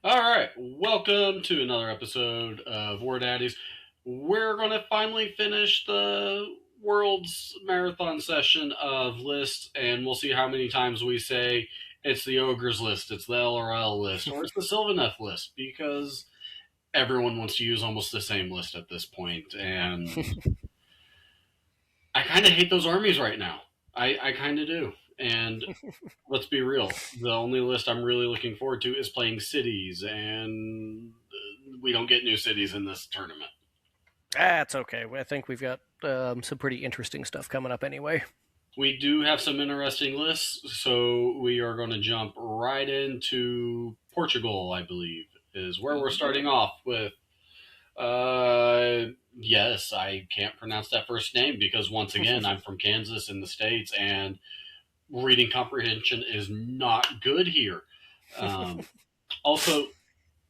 All right, welcome to another episode of War-Daddies. We're going to finally finish the world's marathon session of lists, and we'll see how many times we say it's the Ogre's list, it's the LRL list, or it's the Sylvaneth list, because everyone wants to use almost the same list at this point, and I kind of hate those armies right now. I kind of do. And let's be real. The only list I'm really looking forward to is playing cities, and we don't get new cities in this tournament. That's okay. I think we've got some pretty interesting stuff coming up anyway. We do have some interesting lists, so we are going to jump right into Portugal, I believe, is where we're starting off with. Yes, I can't pronounce that first name because once again, I'm from Kansas in the States, and reading comprehension is not good here. Also,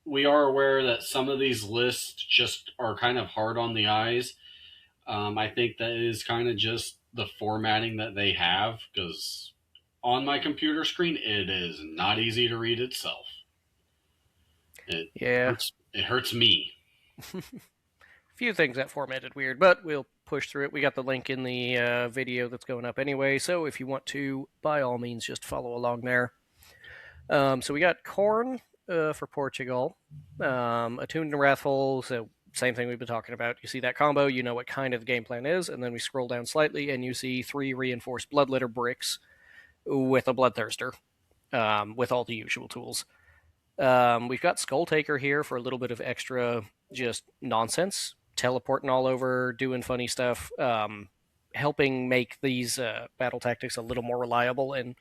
we are aware that some of these lists just are kind of hard on the eyes. I think that is kind of just the formatting that they have because on my computer screen, it is not easy to read itself. It Yeah, hurts me. a few things that formatted weird, but we'll push through it. We got the link in the video that's going up anyway, so if you want to, by all means, just follow along there. So we got Corn for Portugal, Attuned and Wrathful, so same thing we've been talking about. You see that combo, you know what kind of the game plan is, and then we scroll down slightly and you see 3 reinforced Bloodletter bricks with a Bloodthirster, with all the usual tools. We've got Skull Taker here for a little bit of extra just nonsense, teleporting all over, doing funny stuff, helping make these battle tactics a little more reliable and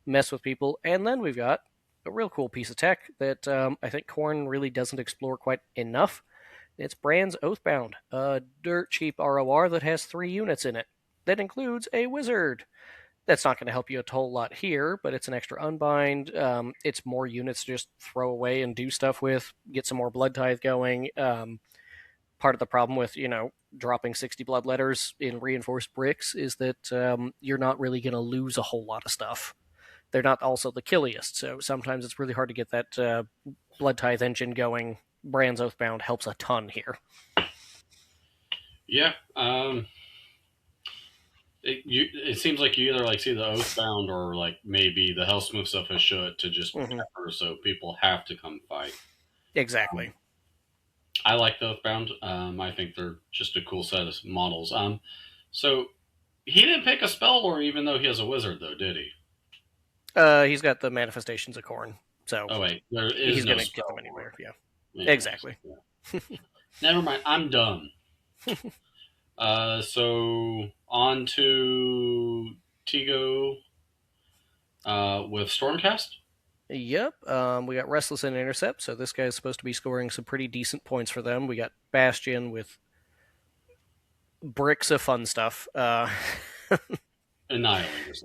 mess with people. And then we've got a real cool piece of tech that I think Korn really doesn't explore quite enough. It's Brand's Oathbound, a dirt cheap ROR that has 3 units in it. That includes a wizard. That's not going to help you a whole lot here, but it's an extra unbind. It's more units to just throw away and do stuff with. Get some more blood tithe going. Part of the problem with dropping 60 blood letters in reinforced bricks is that you're not really going to lose a whole lot of stuff. They're not also the killiest, so sometimes it's really hard to get that blood tithe engine going. Brand's Oathbound helps a ton here. Yeah. It seems like you either see the Oathbound or maybe the Hellsmiths of Hashut to just pepper, so people have to come fight. Exactly. I like the Oathbound. I think they're just a cool set of models. So he didn't pick a spell lore even though he has a wizard, though, did he? He's got the manifestations of Corn, so wait, there is he's no going to get spell them anywhere. lore. Yeah, exactly. Yeah. Never mind. I'm done. So on to Tigo with Stormcast. Yep. We got Restless and Intercept, so this guy is supposed to be scoring some pretty decent points for them. We got Bastion with bricks of fun stuff. Annihilators.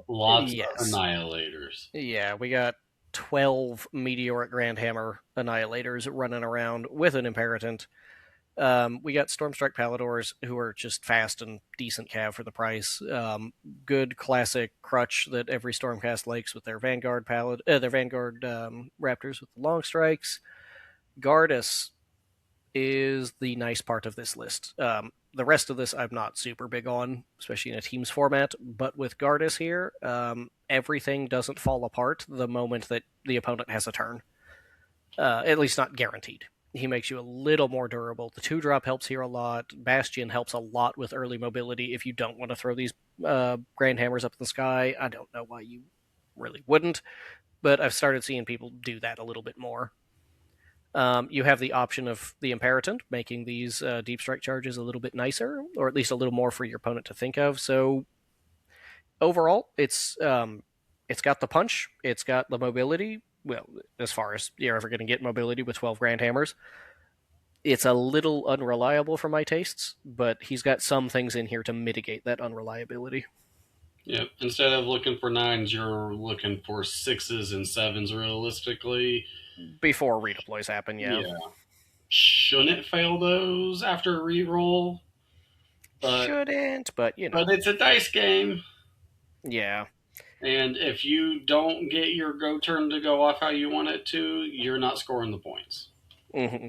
Lots Yes. of Annihilators. Yeah, we got 12 Meteoric Grand Hammer Annihilators running around with an Imperatant. We got Stormstrike Paladors, who are just fast and decent cav for the price. Good classic crutch that every Stormcast likes with their Vanguard Raptors with the long strikes. Gardas is the nice part of this list. The rest of this I'm not super big on, especially in a teams format. But with Gardas here, everything doesn't fall apart the moment that the opponent has a turn. At least not guaranteed. He makes you a little more durable. The 2-drop helps here a lot. Bastion helps a lot with early mobility if you don't want to throw these Grand Hammers up in the sky. I don't know why you really wouldn't, but I've started seeing people do that a little bit more. You have the option of the Imperatant, making these deep strike charges a little bit nicer, or at least a little more for your opponent to think of. So overall, it's got the punch, it's got the mobility. Well, as far as you're ever going to get mobility with 12 Grand Hammers, it's a little unreliable for my tastes, but he's got some things in here to mitigate that unreliability. Yep. Instead of looking for 9s, you're looking for 6s and 7s realistically. Before redeploys happen, yeah. Shouldn't fail those after a reroll. Shouldn't, but But it's a dice game. Yeah. And if you don't get your go turn to go off how you want it to, you're not scoring the points. Hmm.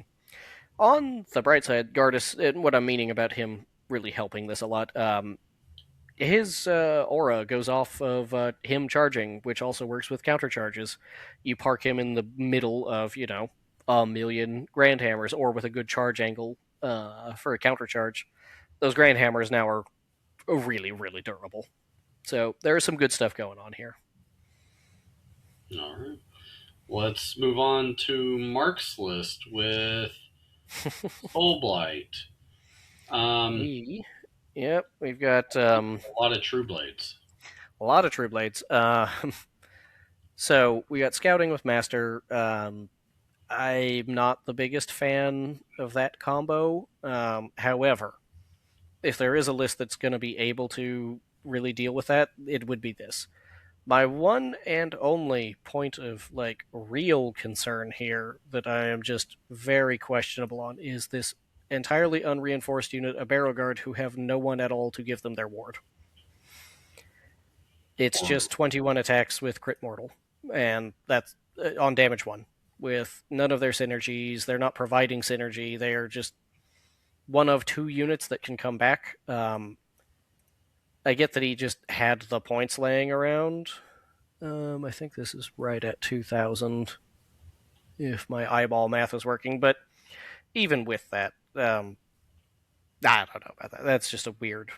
On the bright side, Gardas, and what I'm meaning about him really helping this a lot, his aura goes off of him charging, which also works with counter charges. You park him in the middle of, a million grand hammers, or with a good charge angle for a counter charge. Those grand hammers now are really, really durable. So there is some good stuff going on here. All right. Let's move on to Mark's list with Soul Blight. we, yep, we've got A lot of True Blades. a lot of True Blades. So we got Scouting with Master. I'm not the biggest fan of that combo. However, if there is a list that's going to be able to really deal with that, it would be this. My one and only point of real concern here that I am just very questionable on is this entirely unreinforced unit, a barrel guard, who have no one at all to give them their ward. It's Or just 21 attacks with crit mortal, and that's on damage one. With none of their synergies, they're not providing synergy. They are just one of two units that can come back. I get that he just had the points laying around. I think this is right at 2,000, if my eyeball math is working. But even with that, I don't know about that. That's just a weird,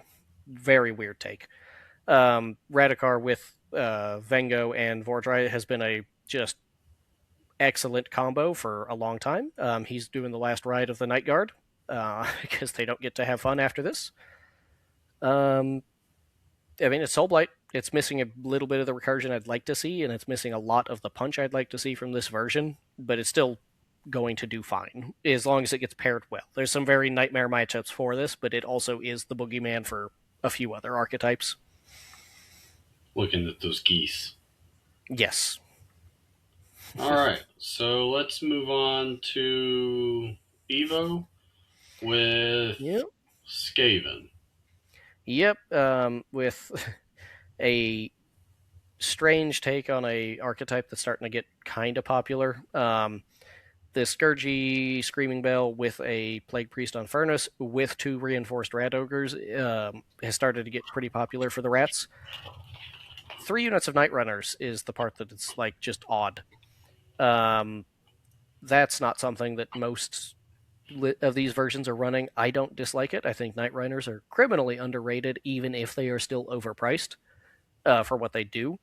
very weird take. Radikar with Vengo and Vordry has been a just excellent combo for a long time. He's doing the last ride of the Night Guard because they don't get to have fun after this. I mean, it's Soul Blight. It's missing a little bit of the recursion I'd like to see, and it's missing a lot of the punch I'd like to see from this version, but it's still going to do fine as long as it gets paired well. There's some very nightmare matchups for this, but it also is the boogeyman for a few other archetypes. looking at those geese. Yes. All right. So let's move on to Evo with Yep. Skaven. Yep. With a strange take on a archetype that's starting to get kind of popular. The Scourgy Screaming Bell with a Plague Priest on Furnace with two reinforced Rat Ogres has started to get pretty popular for the rats. 3 units of Night Runners is the part that it's just odd. That's not something that most of these versions are running. I don't dislike it. I think Night Runners are criminally underrated, even if they are still overpriced for what they do.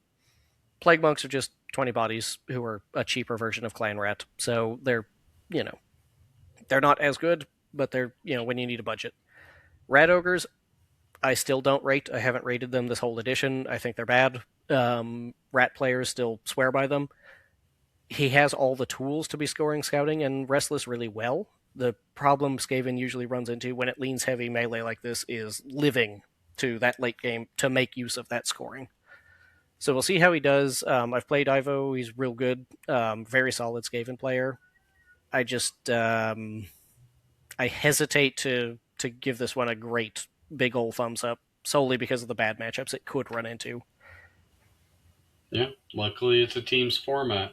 Plague Monks are just 20 bodies who are a cheaper version of Clan Rat. So they're not as good, but they're, when you need a budget. Rat Ogres, I still don't rate. I haven't rated them this whole edition. I think they're bad. Rat players still swear by them. He has all the tools to be scoring Scouting and Restless really well. The problem Skaven usually runs into when it leans heavy melee like this is living to that late game to make use of that scoring. So we'll see how he does. I've played Ivo. He's real good. Very solid Skaven player. I just I hesitate to give this one a great big ol' thumbs up solely because of the bad matchups it could run into. Yeah. Luckily, it's a team's format.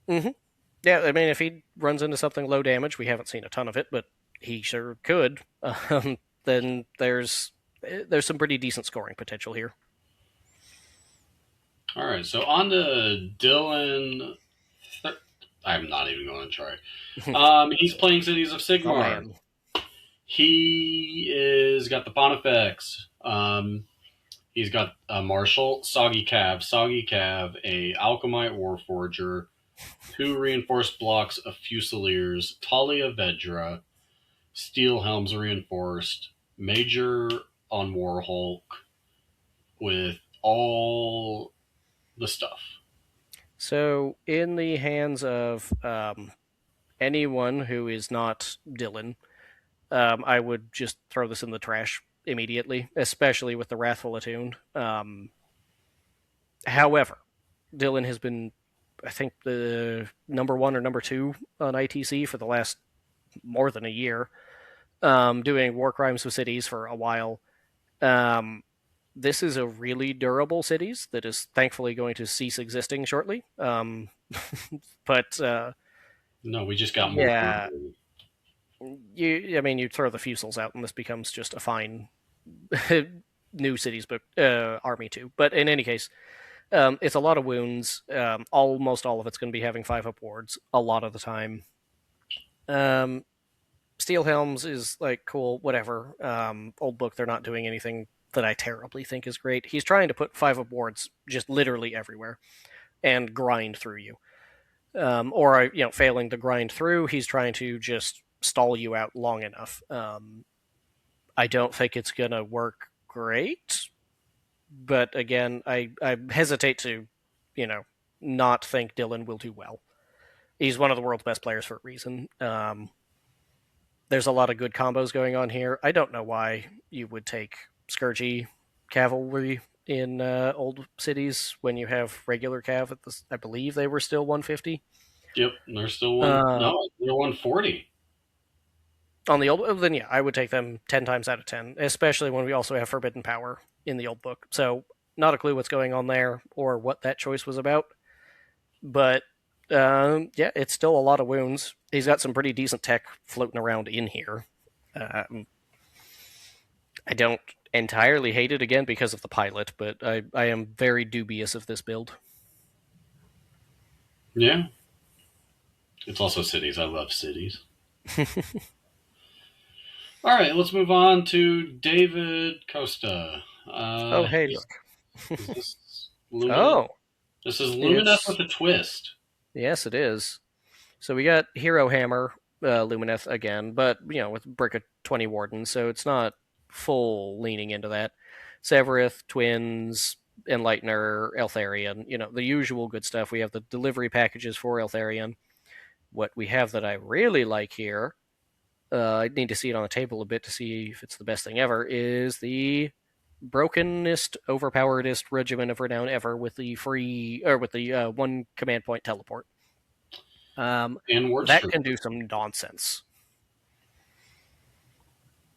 Mm-hmm. Yeah, I mean, if he runs into something low damage, we haven't seen a ton of it, but he sure could. Then there's some pretty decent scoring potential here. All right. So on to Dillon. I'm not even going to try. He's playing Cities of Oh Sigmar. man. He is got the Pontifex. He's got a Marshal, Soggy Cav, a Alchemite Warforger, 2 reinforced blocks of Fusiliers, Talia Vedra, Steel Helms reinforced, Major on Warhulk, with all the stuff. So, in the hands of anyone who is not Dillon, I would just throw this in the trash immediately, especially with the Wrathful Attuned. However, Dillon has been, I think, the number 1 or number 2 on ITC for the last more than a year, doing war crimes with cities for a while. this is a really durable cities that is thankfully going to cease existing shortly. But No, we just got more yeah, durability. I mean, you throw the fusils out, and this becomes just a fine new cities book army too. But in any case, it's a lot of wounds. Almost all of it's going to be having 5-up wards a lot of the time. Um, Steel Helms is like cool, whatever. Old book, they're not doing anything that I terribly think is great. He's trying to put 5-up wards just literally everywhere and grind through you. Or failing to grind through, he's trying to just stall you out long enough. I don't think it's gonna work great, but again, I hesitate to, you know, not think Dillon will do well. He's one of the world's best players for a reason. There's a lot of good combos going on here. I don't know why you would take Scourgy Cavalry in old cities when you have regular Cav at this. I believe they were still 150. Yep, they're still one. Uh, No, they're 140. on the old, then yeah, I would take them 10 times out of 10, especially when we also have Forbidden Power in the old book. So, not a clue what's going on there or what that choice was about. But yeah, it's still a lot of wounds. He's got some pretty decent tech floating around in here. I don't entirely hate it again because of the pilot, but I am very dubious of this build. Yeah, it's also cities. I love cities. All right, let's move on to David Costa. Oh, hey, Is, look. is this Lumineth? Oh, This is Lumineth it's with a twist. yes, it is. So we got Hero Hammer, Lumineth again, but with Brick of 20 Wardens, so it's not full leaning into that. Severith, Twins, Enlightener, Eltharion, the usual good stuff. We have the delivery packages for Eltharion. What we have that I really like here, I need to see it on the table a bit to see if it's the best thing ever, is the brokenest, overpoweredest regiment of renown ever with the free, or with the one command point teleport. And word That strip. can do some nonsense.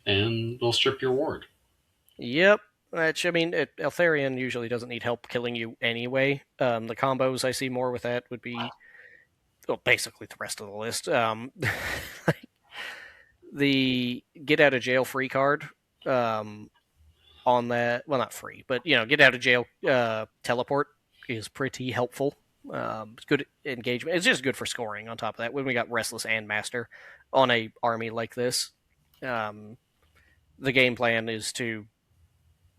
And they'll strip your ward. Yep. Which, I mean, Eltharion usually doesn't need help killing you anyway. The combos I see more with that would be, well, basically the rest of the list. The get out of jail free card on that, well, not free, but, get out of jail teleport is pretty helpful. It's good engagement. It's just good for scoring on top of that. When we got Restless and Master on a army like this, the game plan is to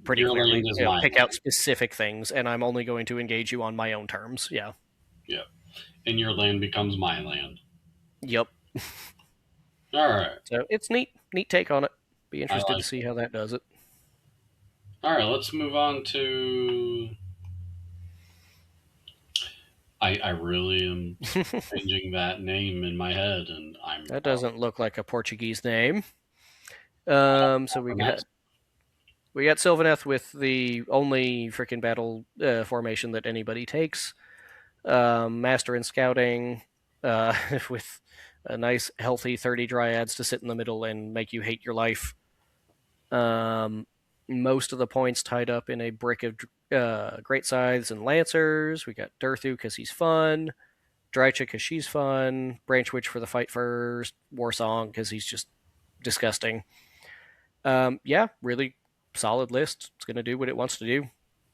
pretty Your land clearly is my pick out land. specific things, and I'm only going to engage you on my own terms. Yeah. Yeah. And your land becomes my land. Yep. All right. So it's neat take on it. Be I interested to like see it. how that does it. All right, let's move on to. I really am changing that name in my head, and I'm That doesn't look like a Portuguese name. So next. we got Sylvaneth with the only freaking battle formation that anybody takes. Master in Scouting, with a nice healthy 30 Dryads to sit in the middle and make you hate your life. Most of the points tied up in a brick of Great Scythes and Lancers. We got Durthu because he's fun. Drycha because she's fun. Branch Witch for the fight first. Warsong because he's just disgusting. Yeah, really solid list. It's going to do what it wants to do.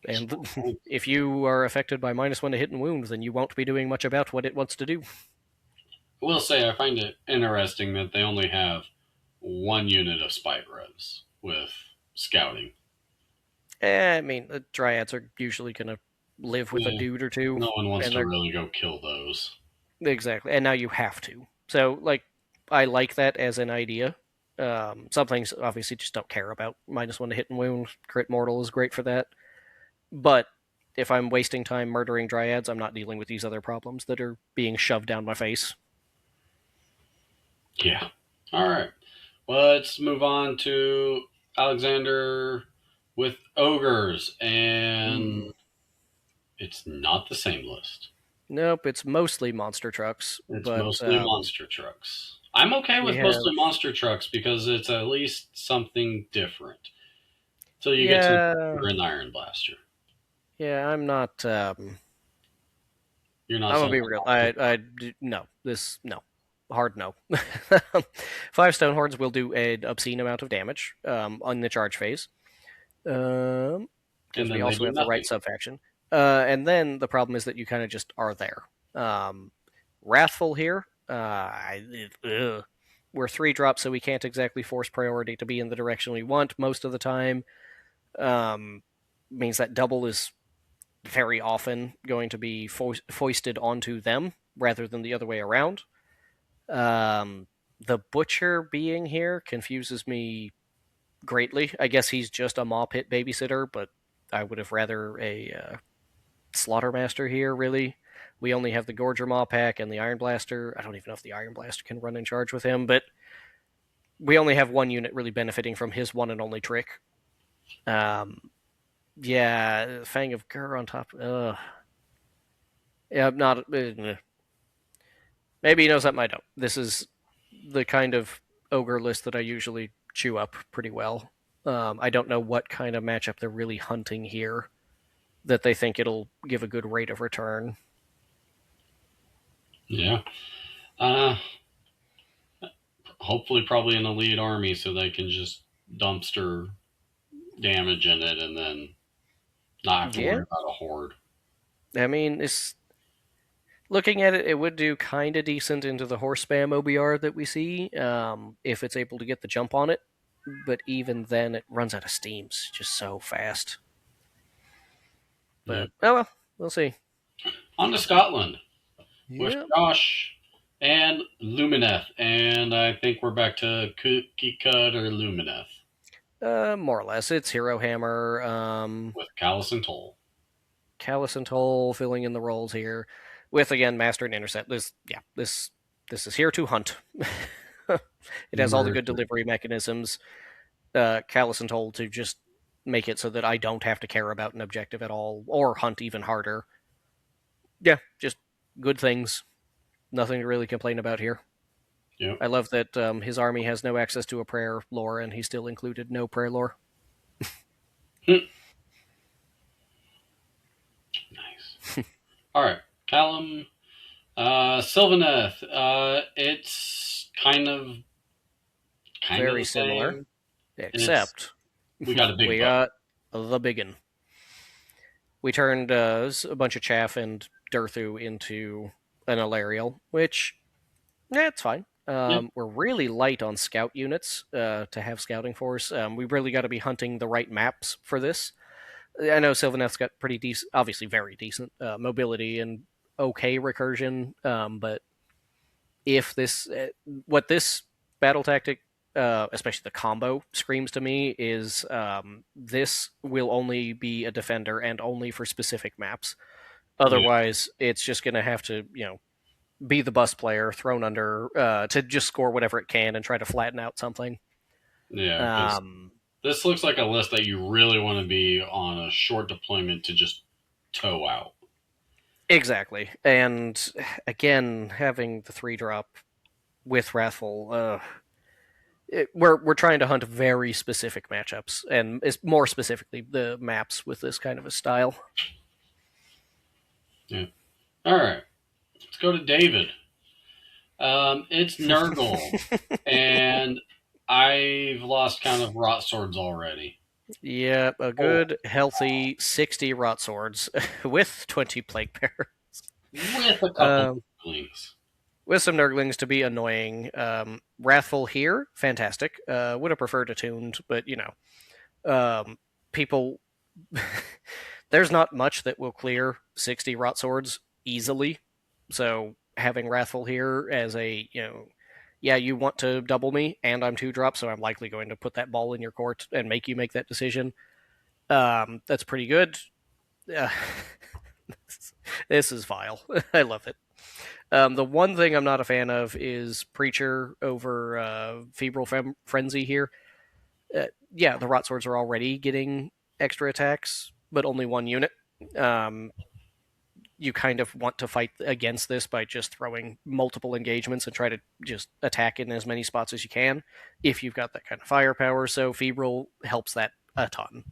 And if you are affected by -1 to hit and wound, then you won't be doing much about what it wants to do. I will say I find it interesting that they only have one unit of spike res with scouting. I mean, the Dryads are usually going to live with a Yeah, dude or two, no one wants and to they're really go kill those. exactly. And now you have to. So, like, I like that as an idea. Some things obviously just don't care about -1 to hit and wound. Crit Mortal is great for that. But if I'm wasting time murdering Dryads, I'm not dealing with these other problems that are being shoved down my face. Yeah. All right. Let's move on to Alexander with ogres, and it's not the same list. Nope, it's mostly monster trucks, It's but mostly monster trucks. I'm okay we with have mostly monster trucks because it's at least something different. So you get to Yeah, an Iron Blaster. yeah. I'm not. You're not I'm gonna sold be on real. Blaster. No. This no. Hard no. 5 Stonehorns will do an obscene amount of damage on the charge phase. And Because we then they also do have the right nothing. subfaction. And then the problem is that you kind of just are there. Wrathful here. We're 3 drops, so we can't exactly force priority to be in the direction we want most of the time. Um, Means that double is very often going to be foisted onto them rather than the other way around. Um, the Butcher being here confuses me greatly. I guess he's just a Maw Pit babysitter, but I would have rather a Slaughtermaster here, really. We only have the Gorger Maw Pack and the Iron Blaster. I don't even know if the Iron Blaster can run in charge with him, but we only have one unit really benefiting from his one and only trick. Yeah, Fang of Gur on top. Yeah, not. Maybe you know something I don't. This is the kind of ogre list that I usually chew up pretty well. I don't know what kind of matchup they're really hunting here that they think it'll give a good rate of return. Yeah. Uh, Hopefully, probably an elite army so they can just dumpster damage in it and then not have to Yeah, worry about a horde. I mean, it's looking at it, it would do kind of decent into the horse spam OBR that we see if it's able to get the jump on it. But even then, it runs out of steams just so fast. Yeah. But oh well, we'll see. On to Scotland with Yep. Josh and Lumineth. And I think we're back to Cookie Cut or Lumineth More or less, it's Hero Hammer, with Callus and Toll. Callus and Toll filling in the roles here, with again Master and Intercept. This is here to hunt. It has all the good Murder. delivery mechanisms. Callus and Toll to just make it so that I don't have to care about an objective at all or hunt even harder. Yeah, just good things. Nothing to really complain about here. Yep. I love that his army has no access to a prayer lore, and he still included no prayer lore. Nice. All right. Callum. Sylvaneth. It's kind of Very the similar, same. except We got a big we bow. got the biggin. We turned a bunch of chaff and Durthu into an Alarial, which, yeah, it's fine. Yeah. We're really light on scout units to have scouting force. We really got to be hunting the right maps for this. I know Sylvaneth's got pretty decent, obviously very decent mobility and okay recursion, but if this, what this battle tactic, especially the combo, screams to me is this will only be a defender and only for specific maps. Yeah. Otherwise, it's just going to have to, be the bus player thrown under to just score whatever it can and try to flatten out something. Yeah. Because Um, this looks like a list that you really want to be on a short deployment to just tow out. exactly. And again, having the 3 drop with Wrathful, we're trying to hunt very specific matchups, and it's more specifically the maps with this kind of a style. Yeah. All right. Let's go to David. It's Nurgle, and I've lost count of rot swords already. Yeah, a Oh, good, healthy 60 rot swords with 20 plague bearers. with a couple Um, of links. with some Nurglings to be annoying. Wrathful here, fantastic. Would have preferred attuned, but people. There's not much that will clear 60 rot swords easily. So having Wrathful here as a, yeah, you want to double me, and I'm 2 drop, so I'm likely going to put that ball in your court and make you make that decision. That's pretty good. Uh, this is vile. I love it. The one thing I'm not a fan of is Preacher over Febrile Frenzy here. Yeah, the Rot Swords are already getting extra attacks, but only one unit. Um, you kind of want to fight against this by just throwing multiple engagements and try to just attack in as many spots as you can if you've got that kind of firepower. So Febrile helps that a ton.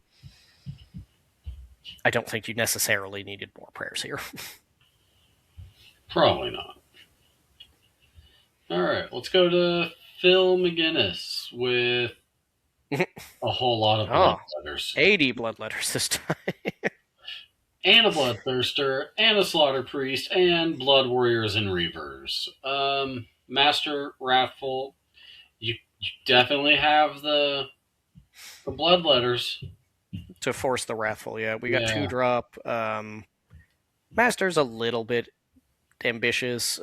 I don't think you necessarily needed more prayers here. Probably not. All right, let's go to Phil McGinnis with a whole lot of Oh, bloodletters. 80 blood letters this time. And a bloodthirster, and a slaughter priest, and blood warriors and reavers. Master Wrathful, you definitely have the blood letters. To force the Wrathful, yeah. We got two Yeah, drop. Master's a little bit ambitious.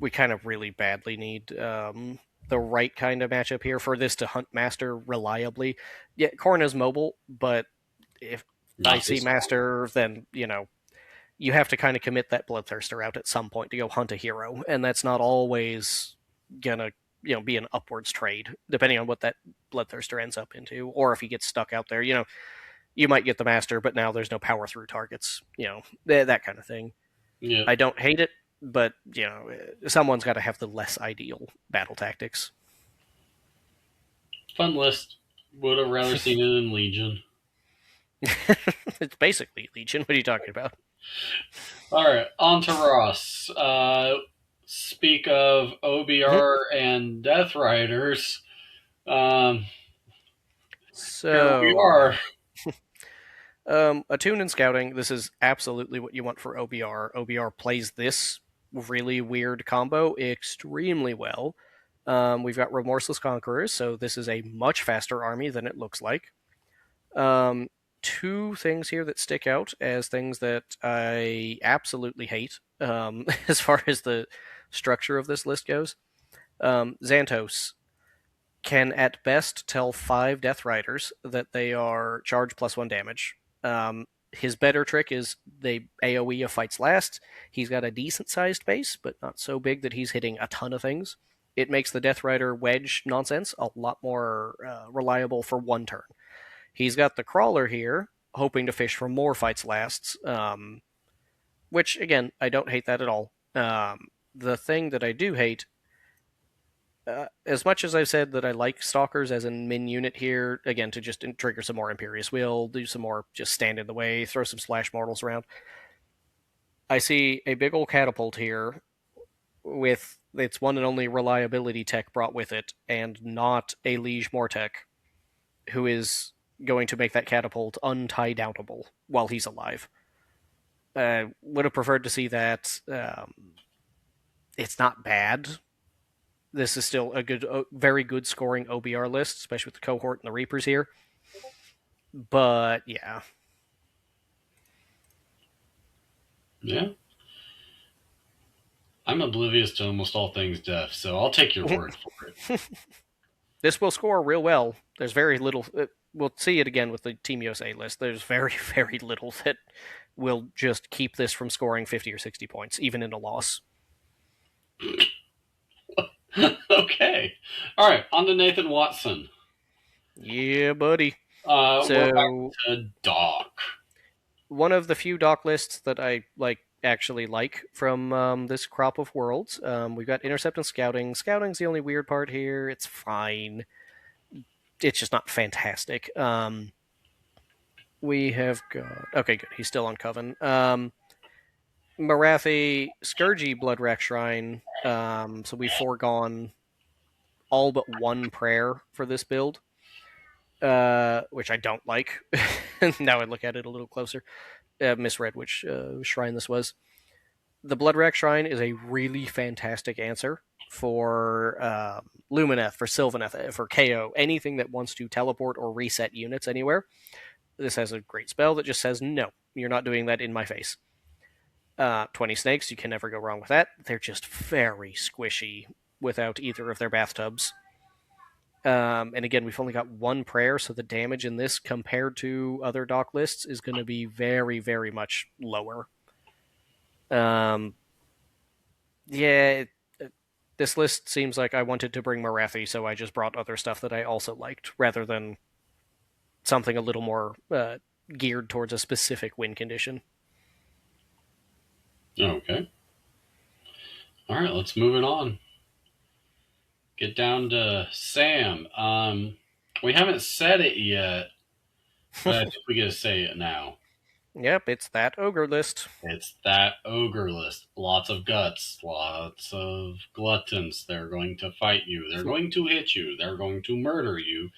We kind of really badly need the right kind of matchup here for this to hunt Master reliably. Yeah, Corna's mobile, but if I not see this one. Master, then, you have to kind of commit that Bloodthirster out at some point to go hunt a hero, and that's not always gonna be an upwards trade, depending on what that Bloodthirster ends up into, or if he gets stuck out there. You might get the Master, but now there's no power through targets. That kind of thing. Yeah, I don't hate it, but someone's got to have the less ideal battle tactics. fun list. Would have rather seen it in Legion. It's basically Legion. What are you talking about? All right, on to Ross. Speak of OBR and Death Riders. Um, Here we So, are. Attune and Scouting, this is absolutely what you want for OBR. OBR plays this really weird combo extremely well. We've got Remorseless Conquerors, so this is a much faster army than it looks like. Two things here that stick out as things that I absolutely hate as far as the structure of this list goes. Xantos can at best tell 5 Death Riders that they are charge +1 damage. His better trick is they AoE a fights last. He's got a decent sized base, but not so big that he's hitting a ton of things. It makes the Death Rider wedge nonsense a lot more reliable for one turn. He's got the Crawler here, hoping to fish for more fights lasts, which, again, I don't hate that at all. The thing that I do hate, as much as I've said that I like Stalkers as a min unit here, again, to just trigger some more Imperious Will, do some more just stand in the way, throw some Slash Mortals around, I see a big old catapult here with its one and only reliability tech brought with it, and not a Liege Mortec, who is going to make that catapult untie-downable while he's alive. Would have preferred to see that. It's not bad. This is still a very good scoring OBR list, especially with the cohort and the Reapers here. But yeah, Yeah. I'm oblivious to almost all things deaf, so I'll take your word for it. this will score real well. There's very little. We'll see it again with the Team USA list. There's very, very little that will just keep this from scoring 50 or 60 points, even in a loss. Okay. All right, on to Nathan Watson. Yeah, buddy. We're back So to Doc. one of the few doc lists that I actually like from this crop of worlds. We've got Intercept and Scouting. Scouting's the only weird part here. It's fine. It's just not fantastic. We have got okay, good. He's still on Coven. Marathi, Scourgy, Bloodrack Shrine. So we've foregone all but one prayer for this build, which I don't like. Now I look at it a little closer. Misread which shrine this was. The Bloodrack Shrine is a really fantastic answer for Lumineth, for Sylvaneth, for KO, anything that wants to teleport or reset units anywhere. This has a great spell that just says, no, you're not doing that in my face. 20 snakes, you can never go wrong with that. They're just very squishy without either of their bathtubs. And again, we've only got one prayer, so the damage in this compared to other dock lists is going to be very, very much lower. Yeah, this list seems like I wanted to bring Marathi, so I just brought other stuff that I also liked, rather than something a little more geared towards a specific win condition. Okay. All right, let's move it on. Get down to Sam. We haven't said it yet, but I think we get to say it now. Yep, it's that ogre list. It's that ogre list. Lots of guts, lots of gluttons. They're going to fight you. They're going to hit you. They're going to murder you,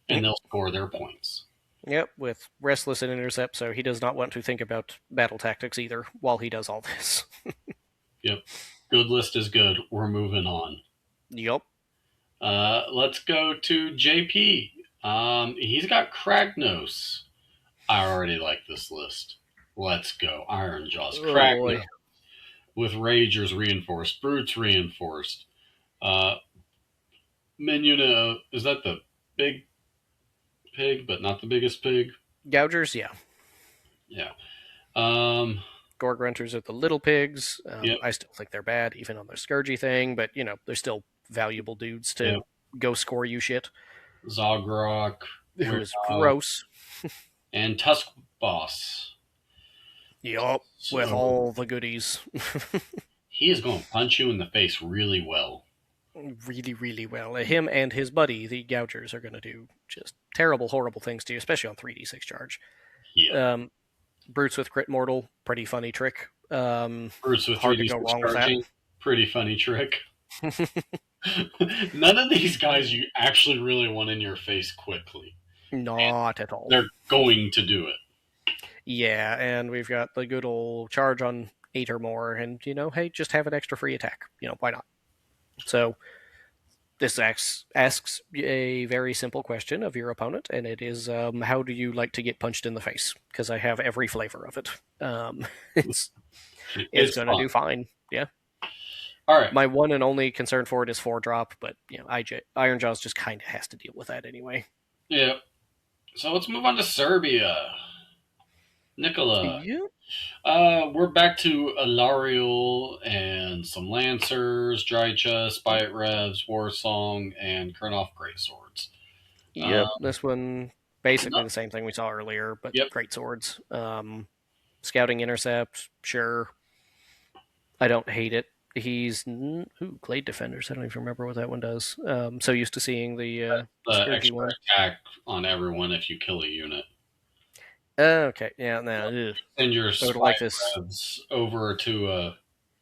and they'll score their points. Yep, with restless and intercept, so he does not want to think about battle tactics either while he does all this. Yep. Good list is good. We're moving on. Yup. Let's go to JP. He's got Kragnos. I already like this list. Let's go. Iron Jaws. Oh Kragnos boy. with Ragers reinforced. Brutes reinforced. Uh, Minion, is that the big pig, but not the biggest pig? Gougers, yeah. Yeah. Um, Gore Grunters are the little pigs. yep. I still think they're bad, even on their Scourgy thing, but, they're still valuable dudes to Yep. go score you shit. Zogrok. Who is gross. And Tusk Boss. Yup, with So all the goodies. he is going to punch you in the face really well. Really, really well. Him and his buddy, the Gougers, are going to do just terrible, horrible things to you, especially on 3d6 charge. Yeah. Brutes with crit mortal, pretty funny trick. Brutes with Hard to 3D go wrong charging, pretty funny trick. None of these guys you actually really want in your face quickly. Not at all. They're going to do it. Yeah, and we've got the good old charge on 8 or more, and, hey, just have an extra free attack. Why not? So, this asks a very simple question of your opponent, and it is, how do you like to get punched in the face? Because I have every flavor of it. It's going to do fine. Yeah. All right. My one and only concern for it is 4-drop, but Iron Jaws just kind of has to deal with that anyway. Yeah. So let's move on to Serbia. Nicola. Yeah. We're back to Alariel and some Lancers, Drycha, Spite Revs, Warsong, and Kurnoff Greatswords. Yep, this one basically no- the same thing we saw earlier, but Yep. great swords. Scouting intercept, sure. I don't hate it. He's Glade Defenders. I don't even remember what that one does. So used to seeing the The Scourgy extra one. attack on everyone if you kill a unit. Okay, yeah, no. Send your So Spite like this. Revs over to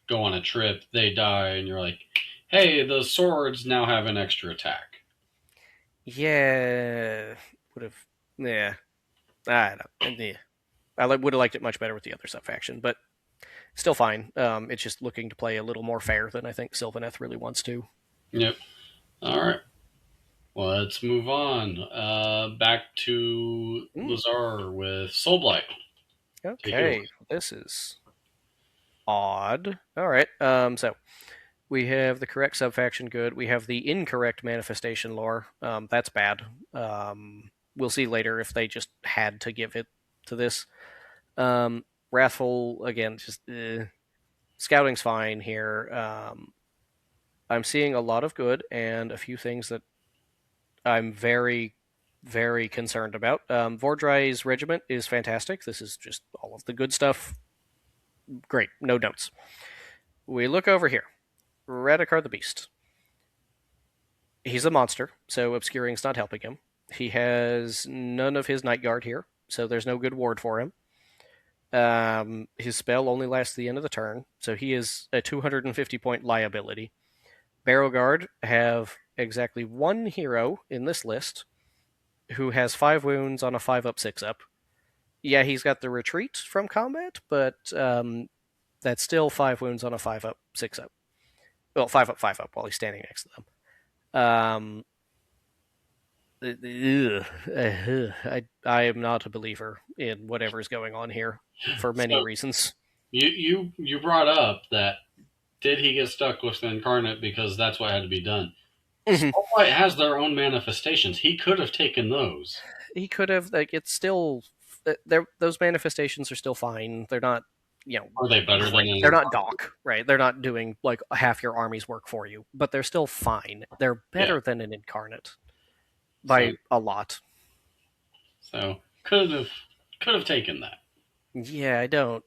go on a trip. They die, and you're like, hey, the swords now have an extra attack. Yeah, would have. Yeah, I don't. Yeah. I would have liked it much better with the other sub faction, but still fine. It's just looking to play a little more fair than I think Sylvaneth really wants to. Yep. All right. Let's move on. Back to Lazar with Soulblight. Okay, this is odd. All right. So we have the correct subfaction good. We have the incorrect manifestation lore. That's bad. We'll see later if they just had to give it to this. Wrathful, again, just scouting's fine here. I'm seeing a lot of good and a few things that I'm very, very concerned about. Vordry's regiment is fantastic. This is just all of the good stuff. Great, no notes. We look over here. Radikar the Beast. He's a monster, so Obscuring's not helping him. He has none of his Night Guard here, so there's no good ward for him. His spell only lasts the end of the turn, so he is a 250 point liability. Barrow Guard have exactly one hero in this list who has 5 wounds on a 5-up, 6-up. Yeah, he's got the retreat from combat, but that's still 5 wounds on a 5-up, 6-up. Well, 5-up, 5-up while he's standing next to them. I am not a believer in whatever's going on here for many reasons. You brought up that did he get stuck with the Incarnate because that's what had to be done. Soulblight has their own manifestations. He could have taken those. He could have. It's still. Those manifestations are still fine. They're not. Are they better than? They're not Doc, right? They're not doing like half your army's work for you, but they're still fine. They're better than an Incarnate by a lot. So could have taken that. Yeah, I don't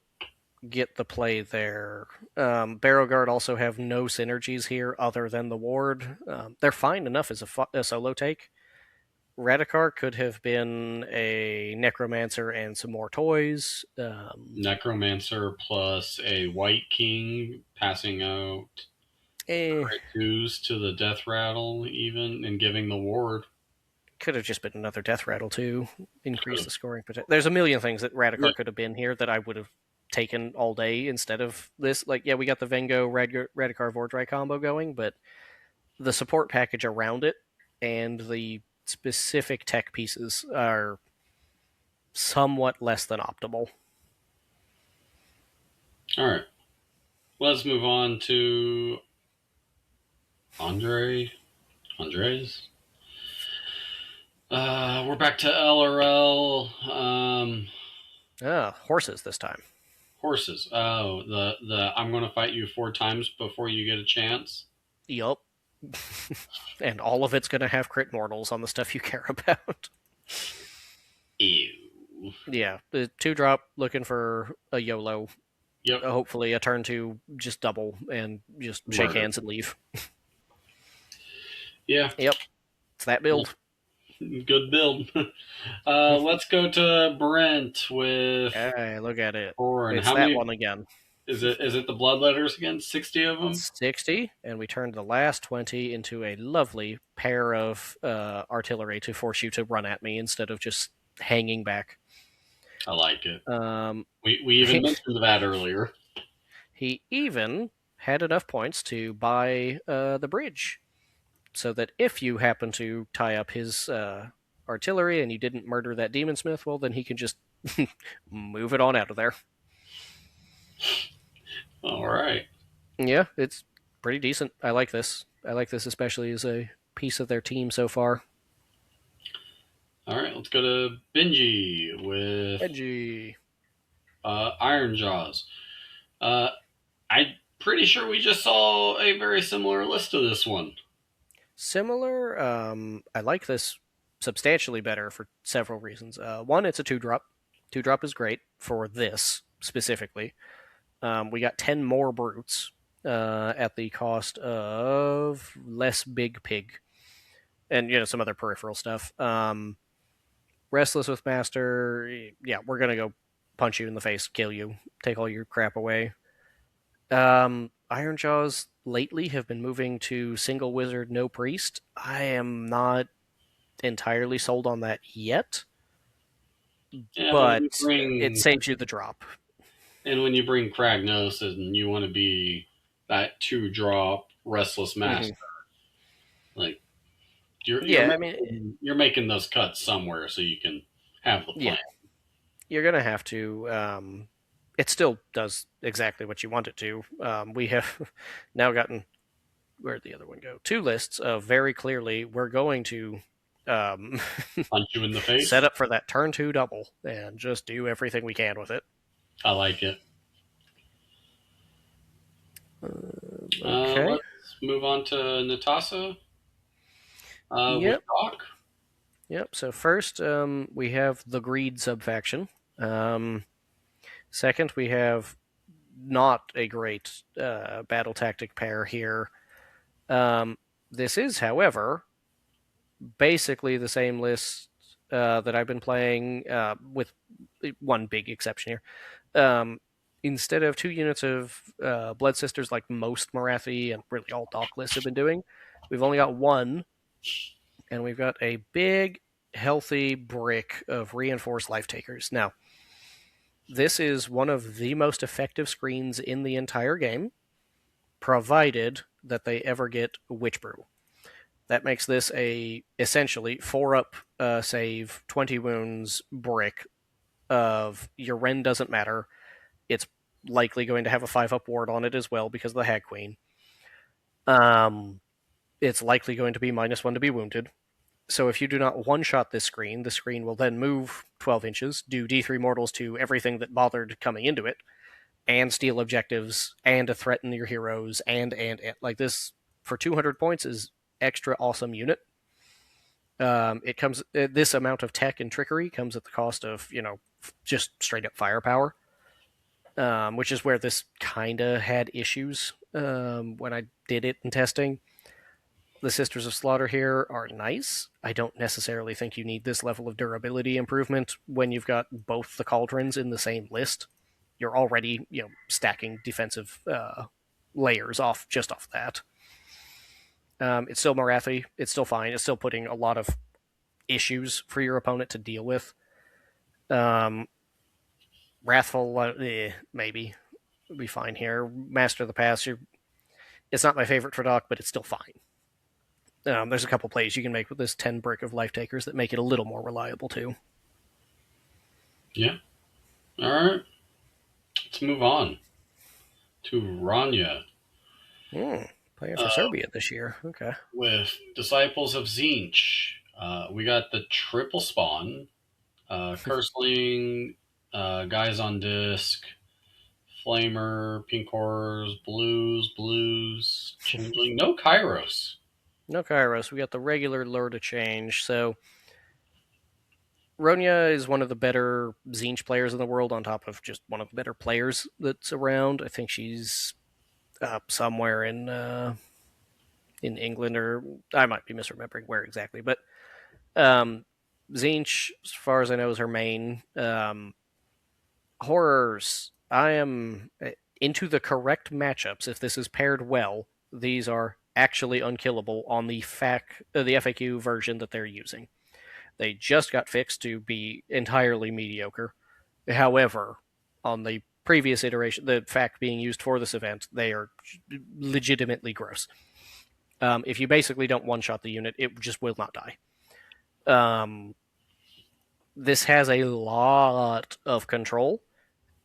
get the play there. Barrow Guard also have no synergies here other than the ward. They're fine enough as a solo take, Radikar could have been a necromancer and some more toys. Necromancer plus a White King passing out Eh, crit twos to the death rattle, even, and giving the ward. could have just been another death rattle too. Increase Could've. the scoring potential. There's a million things that Yeah. Radikar could have been here that I would have taken all day instead of this. Like, yeah, we got the Vengo Radikar Vordry combo going, but the support package around it and the specific tech pieces are somewhat less than optimal. All right. Let's move on to Andres. We're back to LRL. Horses this time. Horses. Oh, the I'm going to fight you 4 times before you get a chance. Yup. And all of it's going to have crit mortals on the stuff you care about. Ew. Yeah, the 2-drop looking for a YOLO. Yep. Hopefully, a turn 2 just double and just shake Murder. hands and leave. Yeah. Yep, it's that build. Good build. Let's go to Brent with Hey, look at it. 4. And It's how that many one again. is it? Is it the bloodletters again? 60 of them. 60, and we turned the last 20 into a lovely pair of artillery to force you to run at me instead of just hanging back. I like it. Um, We even mentioned that earlier. he even had enough points to buy the bridge, so that if you happen to tie up his artillery and you didn't murder that demon smith, well, then he can just move it on out of there. All right. Yeah, it's pretty decent. I like this. I like this especially as a piece of their team so far. All right. Let's go to Benji with Edgy. Iron Jaws. I'm pretty sure we just saw a very similar list to this one. Similar. I like this substantially better for several reasons. One, it's a 2-drop. 2-drop is great for this specifically. We got 10 more brutes at the cost of less big pig and some other peripheral stuff. Restless with Master, yeah, we're gonna go punch you in the face, kill you, take all your crap away. Iron Jaws lately have been moving to single wizard, no priest. I am not entirely sold on that yet, Yeah, but when you but it bring saves you the drop. Kragnos and you want to be that 2-drop Restless Master, Mm-hmm. like you're Yeah, I mean, you're making those cuts somewhere so you can have the yeah, plan. you're gonna have to. It still does exactly what you want it to. We have now gotten, where'd the other one go? 2 lists of very clearly we're going to um, Punch you in the face. set up for that turn 2 double and just do everything we can with it. I like it. Okay. Let's move on to Natasa with Yep. Doc. Yep. So first, we have the Greed subfaction. Second, we have not a great battle tactic pair here. This is, however, basically the same list that I've been playing, with one big exception here. Instead of 2 units of Blood Sisters like most Marathi and really all Doc lists have been doing, we've only got 1, and we've got a big, healthy brick of reinforced Life Takers. Now, this is one of the most effective screens in the entire game, provided that they ever get Witch Brew. That makes this a essentially 4-up save, 20 wounds brick of your Ren doesn't matter. It's likely going to have a 5-up ward on it as well because of the Hag Queen. It's likely going to be -1 to be wounded. So if you do not one-shot this screen, the screen will then move 12 inches, do D3 mortals to everything that bothered coming into it, and steal objectives, and to threaten your heroes, and like this for 200 points is extra awesome unit. It comes this amount of tech and trickery comes at the cost of just straight up firepower, which is where this kind of had issues when I did it in testing. The Sisters of Slaughter here are nice. I don't necessarily think you need this level of durability improvement when you've got both the cauldrons in the same list. You're already, stacking defensive layers off that. It's still Morathi. It's still fine. It's still putting a lot of issues for your opponent to deal with. Um, Wrathful, maybe would be fine here. Master of the Pass. It's not my favorite for Doc, but it's still fine. There's a couple plays you can make with this 10 brick of Life Takers that make it a little more reliable too. Yeah. All right. Let's move on to Ranya. Playing for Uh, Serbia this year. Okay. with Disciples of Zinch. We got the triple spawn, Curseling, Guys on Disc, Flamer, Pink Horrors, Blues, Changeling. No Kairos. No Kairos. We got the regular Lure to Change. So Ronya is one of the better Zinch players in the world, on top of just one of the better players that's around. I think she's up somewhere in England, or I might be misremembering where exactly. But Zinch, as far as I know, is her main. Horrors. I am into the correct matchups. If this is paired well, these are actually unkillable on the FAQ version that they're using. They just got fixed to be entirely mediocre. However, on the previous iteration, the fact being used for this event, they are legitimately gross. If you basically don't one shot the unit, it just will not die. This has a lot of control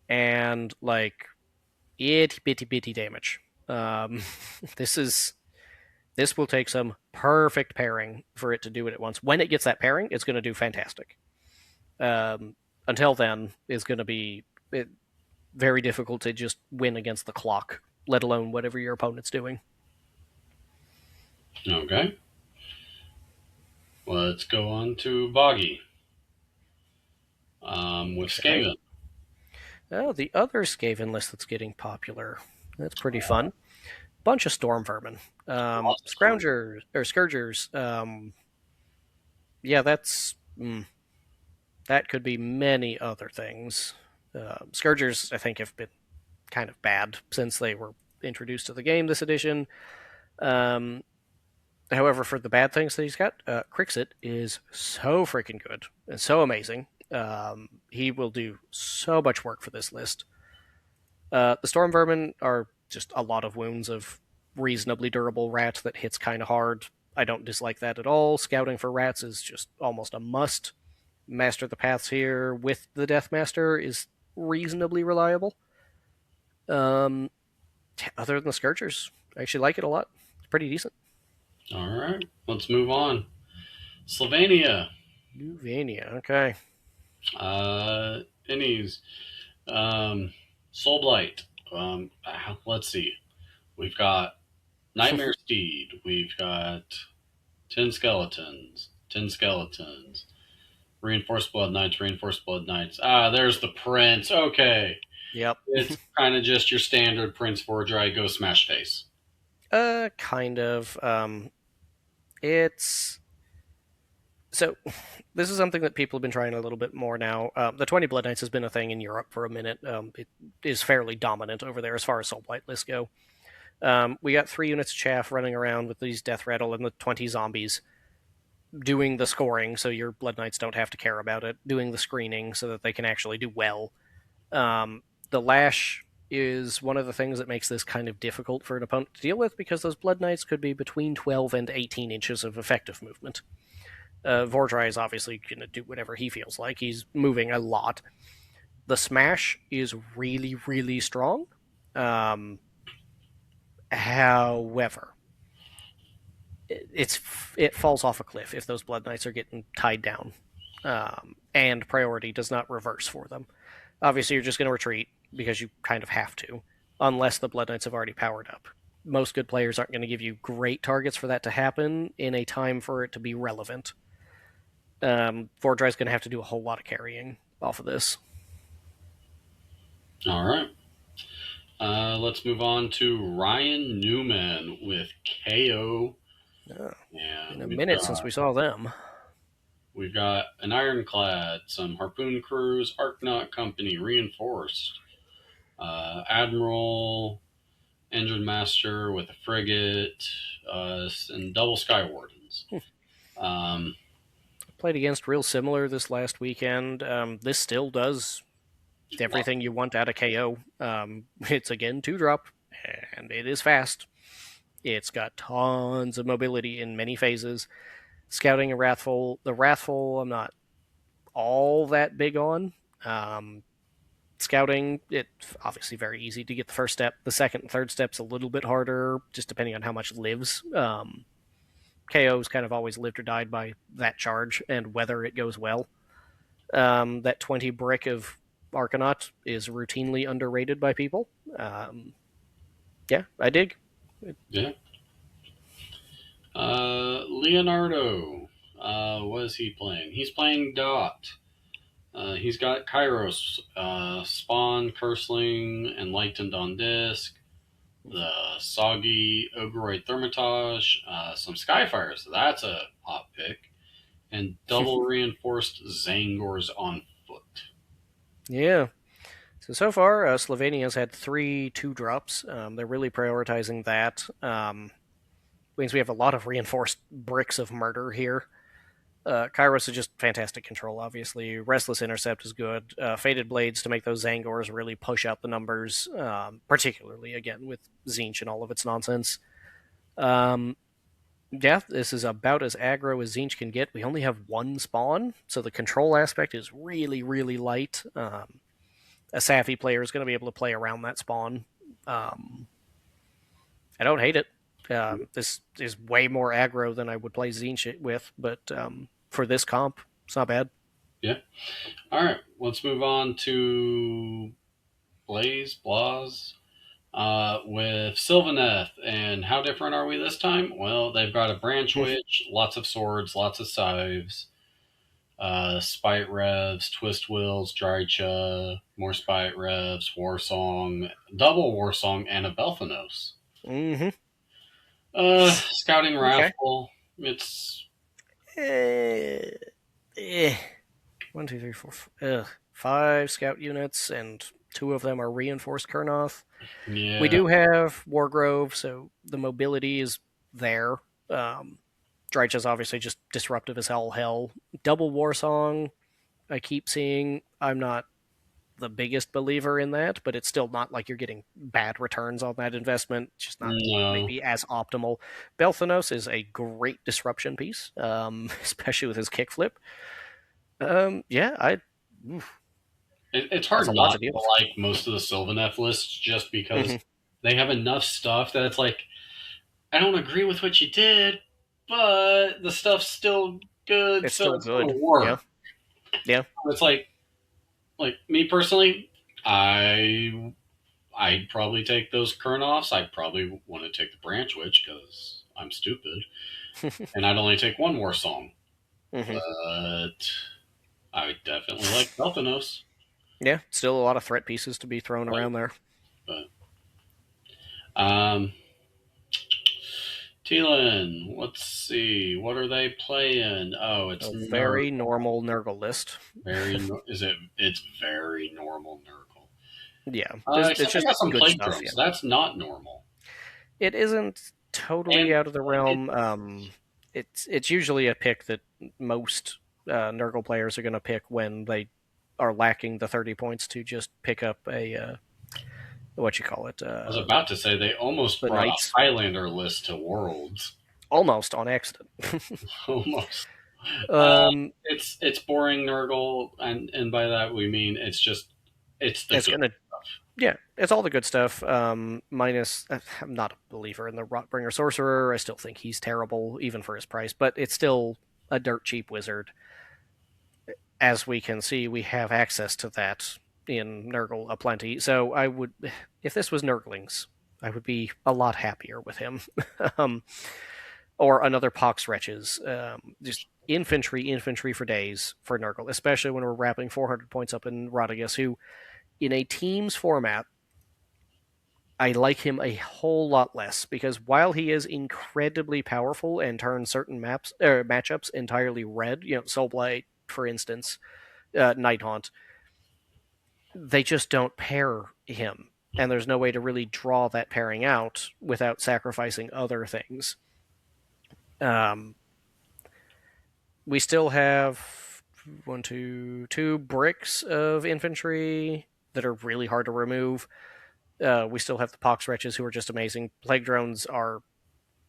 and like itty bitty damage. This is this will take some perfect pairing for it to do it at once. When it gets that pairing, it's going to do fantastic. Until then, it's going to be very difficult to just win against the clock, let alone whatever your opponent's doing. Okay. Let's go on to Boggy with Okay. Skaven. Oh, the other Skaven list that's getting popular. That's pretty fun. Bunch of Storm Vermin. Lots of storm. Scroungers or Scourgers. Yeah, that could be many other things. Scourgers, I think, have been kind of bad since they were introduced to the game this edition. Um, However, for the bad things that he's got, Crixit is so freaking good and so amazing. He will do so much work for this list. The Storm Vermin are just a lot of wounds of reasonably durable rat that hits kind of hard. I don't dislike that at all. Scouting for rats is just almost a must. Master the Paths here with the Deathmaster is reasonably reliable. Um, Other than the Scourgers, I actually like it a lot. It's pretty decent. All right. Let's move on. Slovenia. Nuvania, okay. Innies. Soul Blight. Let's see. We've got Nightmare Steed. We've got 10 skeletons. 10 skeletons. Reinforced Blood Knights. Reinforced Blood Knights. There's the Prince. Okay. Yep. It's kind of just your standard Prince Vordry Go Smash Face. Kind of. It's so. This is something that people have been trying a little bit more now. The 20 Blood Knights has been a thing in Europe for a minute. It is fairly dominant over there as far as Soul Blight lists go. We got 3 units of chaff running around with these Death Rattle and the 20 zombies doing the scoring, so your Blood Knights don't have to care about it. Doing the screening so that they can actually do well. The Lash is one of the things that makes this kind of difficult for an opponent to deal with, because those Blood Knights could be between 12 and 18 inches of effective movement. Vordry is obviously going to do whatever he feels like. He's moving a lot. The Smash is really, really strong. However, it falls off a cliff if those Blood Knights are getting tied down, and priority does not reverse for them. Obviously, you're just going to retreat because you kind of have to, unless the Blood Knights have already powered up. Most good players aren't going to give you great targets for that to happen in a time for it to be relevant. Vordry's going to have to do a whole lot of carrying off of this. All right. Let's move on to Ryan Newman with KO. Oh, been And a minute since we saw them. we've got an ironclad, some harpoon crews, Arknaut Company reinforced, Admiral, engine master with a frigate, and double sky wardens. Um, Played against real similar this last weekend. This still does everything you want out of KO. It's again 2-drop, and it is fast. It's got tons of mobility in many phases. Scouting a Wrathful. The Wrathful, I'm not all that big on. Um, Scouting, it's obviously very easy to get the first step. The second and third step's a little bit harder, just depending on how much lives. KO's kind of always lived or died by that charge and whether it goes well. That 20 brick of Arcanaut is routinely underrated by people. Yeah, I dig. yeah. Leonardo. What is he playing? He's playing Dot. He's got Kairos, Spawn, Curseling, Enlightened on Disc, the Soggy Ogroid Thermitage, some Skyfires. That's a hot pick. And double reinforced Zangors on foot. Yeah. So far, Slovenia's had 3 2-drops. They're really prioritizing that. Means we have a lot of reinforced bricks of murder here. Kairos is just fantastic control, obviously. Restless Intercept is good. Fated Blades to make those Zangors really push out the numbers, particularly, again, with Zinch and all of its nonsense. Yeah, this is about as aggro as Zinch can get. We only have 1 spawn, so the control aspect is really, really light. A savvy player is going to be able to play around that spawn. I don't hate it. This is way more aggro than I would play Zinch with, but for this comp, it's not bad. Yeah. All right. Let's move on to Blaz, with Sylvaneth. And how different are we this time? Well, they've got a Branch Witch, lots of swords, lots of scythes, Spite Revs, Twist Wills, Drycha, more Spite Revs, Warsong, double Warsong, and a Belphanos. Mm-hmm. Scouting Okay. Raffle. It's Eh, eh. 1, 2, 3, 4, 5 scout units, and 2 of them are reinforced Kurnoth. We yeah. do have Wargrove, so the mobility is there. Drycha is obviously just disruptive as hell. Double Warsong, I keep seeing. I'm not the biggest believer in that, but it's still not like you're getting bad returns on that investment. It's just not No. maybe as optimal. Belthanos is a great disruption piece, especially with his kickflip. Yeah, It's that's hard a lot to not deal to with. like most of the Sylvaneth lists just because Mm-hmm. they have enough stuff that it's like, I don't agree with what you did, but the stuff's still good, It's so still it's going to good. Yeah, work. yeah. It's like me personally, I'd probably take those Kurnoffs. I'd probably want to take the Branch Witch because I'm stupid, and I'd only take one more song. Mm-hmm. But I would definitely like Belthanos. Yeah, still a lot of threat pieces to be thrown Right? around there. But um, Teelan, let's see. What are they playing? Oh, it's A Nurgle. very normal Nurgle list. Is it? It's very normal Nurgle. Yeah, it's Except they just got some good plague stuff. Yeah, drums. That's not normal. it isn't totally And out of the it, realm. It's usually a pick that most Nurgle players are going to pick when they are lacking the 30 points to just pick up a what you call it, I was about to say they almost the brought a Knights, Highlander list to Worlds. almost on accident. Almost. um, It's boring Nurgle, and by that we mean it's the it's good gonna stuff. Yeah, it's all the good stuff. Minus, I'm not a believer in the Rotbringer Sorcerer. I still think he's terrible, even for his price. But it's still a dirt cheap wizard. As we can see, we have access to that in Nurgle aplenty. So I would, if this was Nurglings, I would be a lot happier with him. um, or another Pox Wretches. Just infantry for days for Nurgle, especially when we're wrapping 400 points up in Rodriguez, who in a team's format I like him a whole lot less because while he is incredibly powerful and turns certain matchups entirely red, Soulblight, for instance, Nighthaunt, they just don't pair him. And there's no way to really draw that pairing out without sacrificing other things. Um, we still have two bricks of infantry that are really hard to remove. We still have the Pox Wretches who are just amazing. Plague Drones are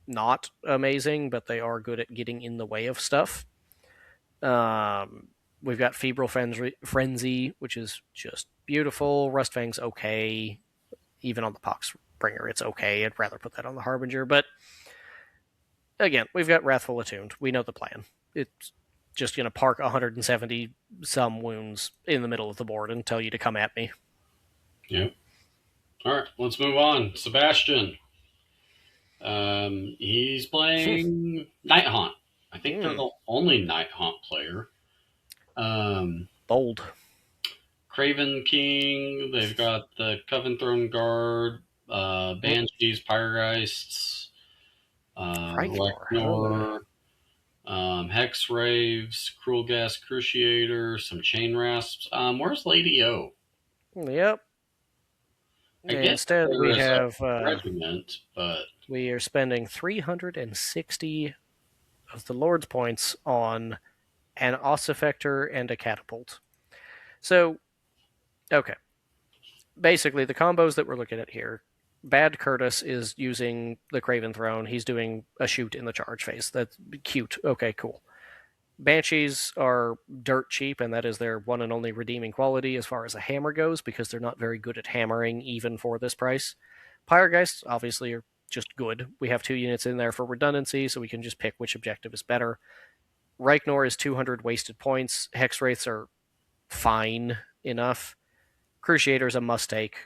not amazing, but they are good at getting in the way of stuff. We've got Febrile Frenzy, which is just beautiful. Rustfang's okay. Even on the Poxbringer, it's okay. I'd rather put that on the Harbinger. But again, we've got Wrathful Attuned. We know the plan. It's just going to park 170 some wounds in the middle of the board and tell you to come at me. Yep. All right, let's move on. Sebastian. He's playing Nighthaunt. I think they're the only Nighthaunt player. Bold. Craven King. They've got the Coven Throne Guard, Banshees, Pyrgeists, Ryknor, Hex Raves, Cruel Gas Cruciator, some Chain Rasps. Where's Lady O? Yep. Instead, we have regiment, but we are spending 360 of the Lord's points on an Ossifector and a Catapult. So, okay. Basically, the combos that we're looking at here, Bad Curtis is using the Craven Throne. He's doing a shoot in the charge phase. That's cute. Okay, cool. Banshees are dirt cheap, and that is their one and only redeeming quality as far as a hammer goes, because they're not very good at hammering, even for this price. Pyrgeists, obviously, are just good. We have 2 units in there for redundancy, so we can just pick which objective is better. Ryknor is 200 wasted points. Hex Wraiths are fine enough. Cruciator is a must-take,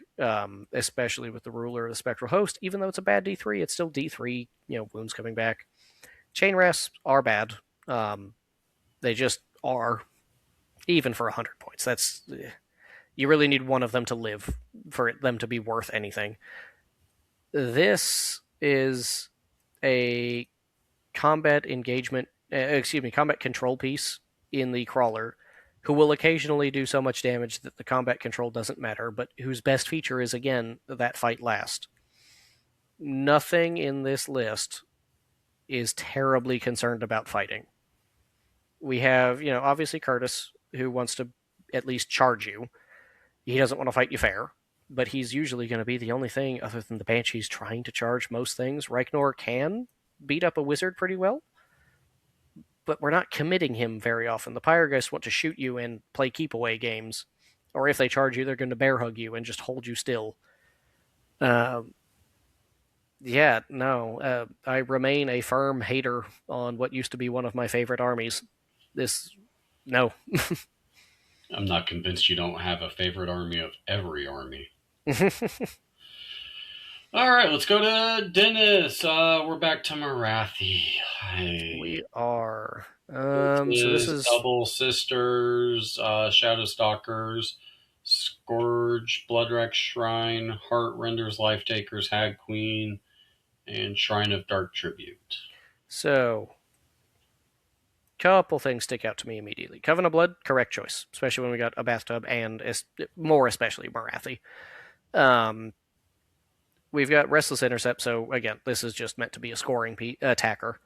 especially with the Ruler of the Spectral Host. Even though it's a bad D3, it's still D3, wounds coming back. Chain Rasps are bad. They just are, even for 100 points. That's you really need one of them to live for them to be worth anything. This is a combat control piece in the Crawler, who will occasionally do so much damage that the combat control doesn't matter, but whose best feature is, again, that fight last. Nothing in this list is terribly concerned about fighting. We have, obviously Curtis, who wants to at least charge you. He doesn't want to fight you fair, but he's usually going to be the only thing other than the Banshees trying to charge most things. Ryknor can beat up a wizard pretty well, but we're not committing him very often. The Pyrgeists want to shoot you and play keep away games, or if they charge you, they're going to bear hug you and just hold you still. I remain a firm hater on what used to be one of my favorite armies. No. I'm not convinced you don't have a favorite army of every army. All right, let's go to Dennis. We're back to Morathi. We are. This is Double Sisters, Shadow Stalkers, Scourge, Bloodrack Shrine, Heart Renders, Life Takers, Hag Queen, and Shrine of Dark Tribute. So, couple things stick out to me immediately. Coven of Blood, correct choice, especially when we got a bathtub and more especially Morathi. We've got Restless Intercept, so again, this is just meant to be a scoring attacker,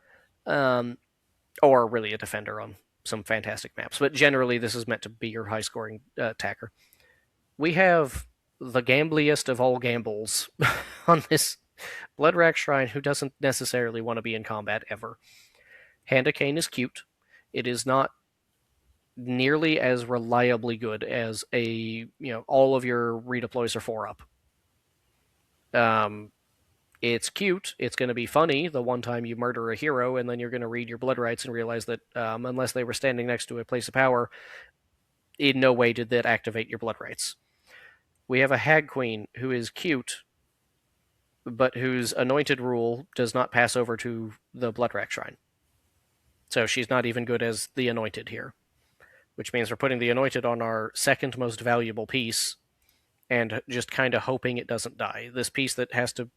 or really a defender on some fantastic maps. But generally, this is meant to be your high-scoring attacker. We have the gambliest of all gambles on this Bloodrack Shrine, who doesn't necessarily want to be in combat ever. Hand of Cain is cute. It is not nearly as reliably good as all of your redeploys are 4-up. It's cute. It's going to be funny the one time you murder a hero, and then you're going to read your blood rights and realize that unless they were standing next to a place of power, in no way did that activate your blood rights. We have a Hag Queen who is cute, but whose anointed rule does not pass over to the Bloodrack Shrine. So she's not even good as the anointed here, which means we're putting the anointed on our second most valuable piece and just kind of hoping it doesn't die. This piece that has to,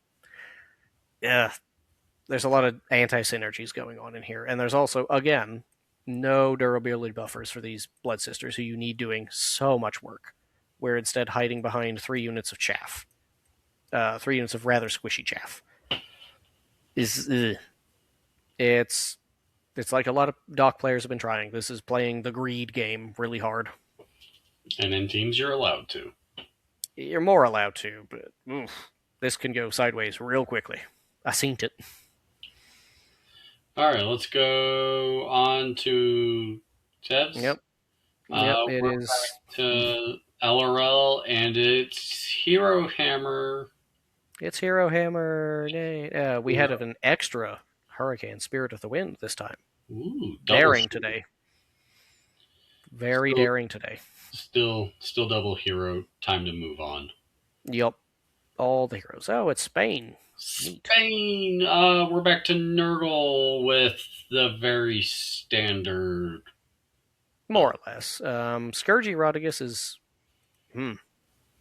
yeah, there's a lot of anti synergies going on in here, and there's also again no durability buffers for these Blood Sisters who you need doing so much work. We're instead hiding behind 3 units of chaff, 3 units of rather squishy chaff. Is it's it's like a lot of dock players have been trying. This is playing the greed game really hard. And in teams, you're allowed to. You're more allowed to, but this can go sideways real quickly. I seen it. All right, let's go on to Tev's. Yep. Yep. It We're is. back to LRL, and it's Hero Hammer. It's Hero Hammer. We had Hero. an extra Hurricane Spirit of the Wind this time. Ooh, double Daring hero. today. Very Still, daring today. still double hero. Time to move on. Yup. All the heroes. Oh, it's Spain. Neat. Spain. We're back to Nurgle with the very standard. More or less. Scourgy Rodigus is.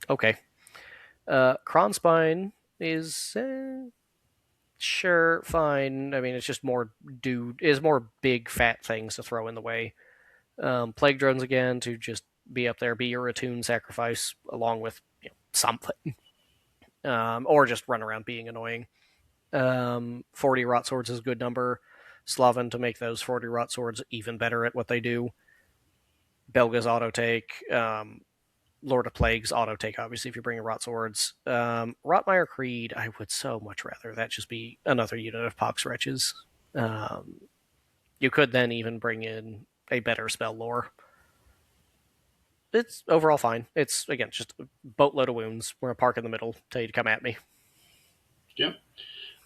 Okay. Kronspine is. Sure, fine. I mean, it's just more more big fat things to throw in the way. Plague drones again to just be up there, be your attuned sacrifice along with something, or just run around being annoying. 40 rot swords is a good number. Slaven to make those 40 rot swords even better at what they do. Belga's auto take. Lord of Plagues auto take, obviously, if you're bringing rot swords. Rotmire Creed, I would so much rather that just be another unit of Pox Wretches. You could then even bring in a better spell lore. It's overall fine. It's, again, just a boatload of wounds. We're going to park in the middle, tell you to come at me. Yep.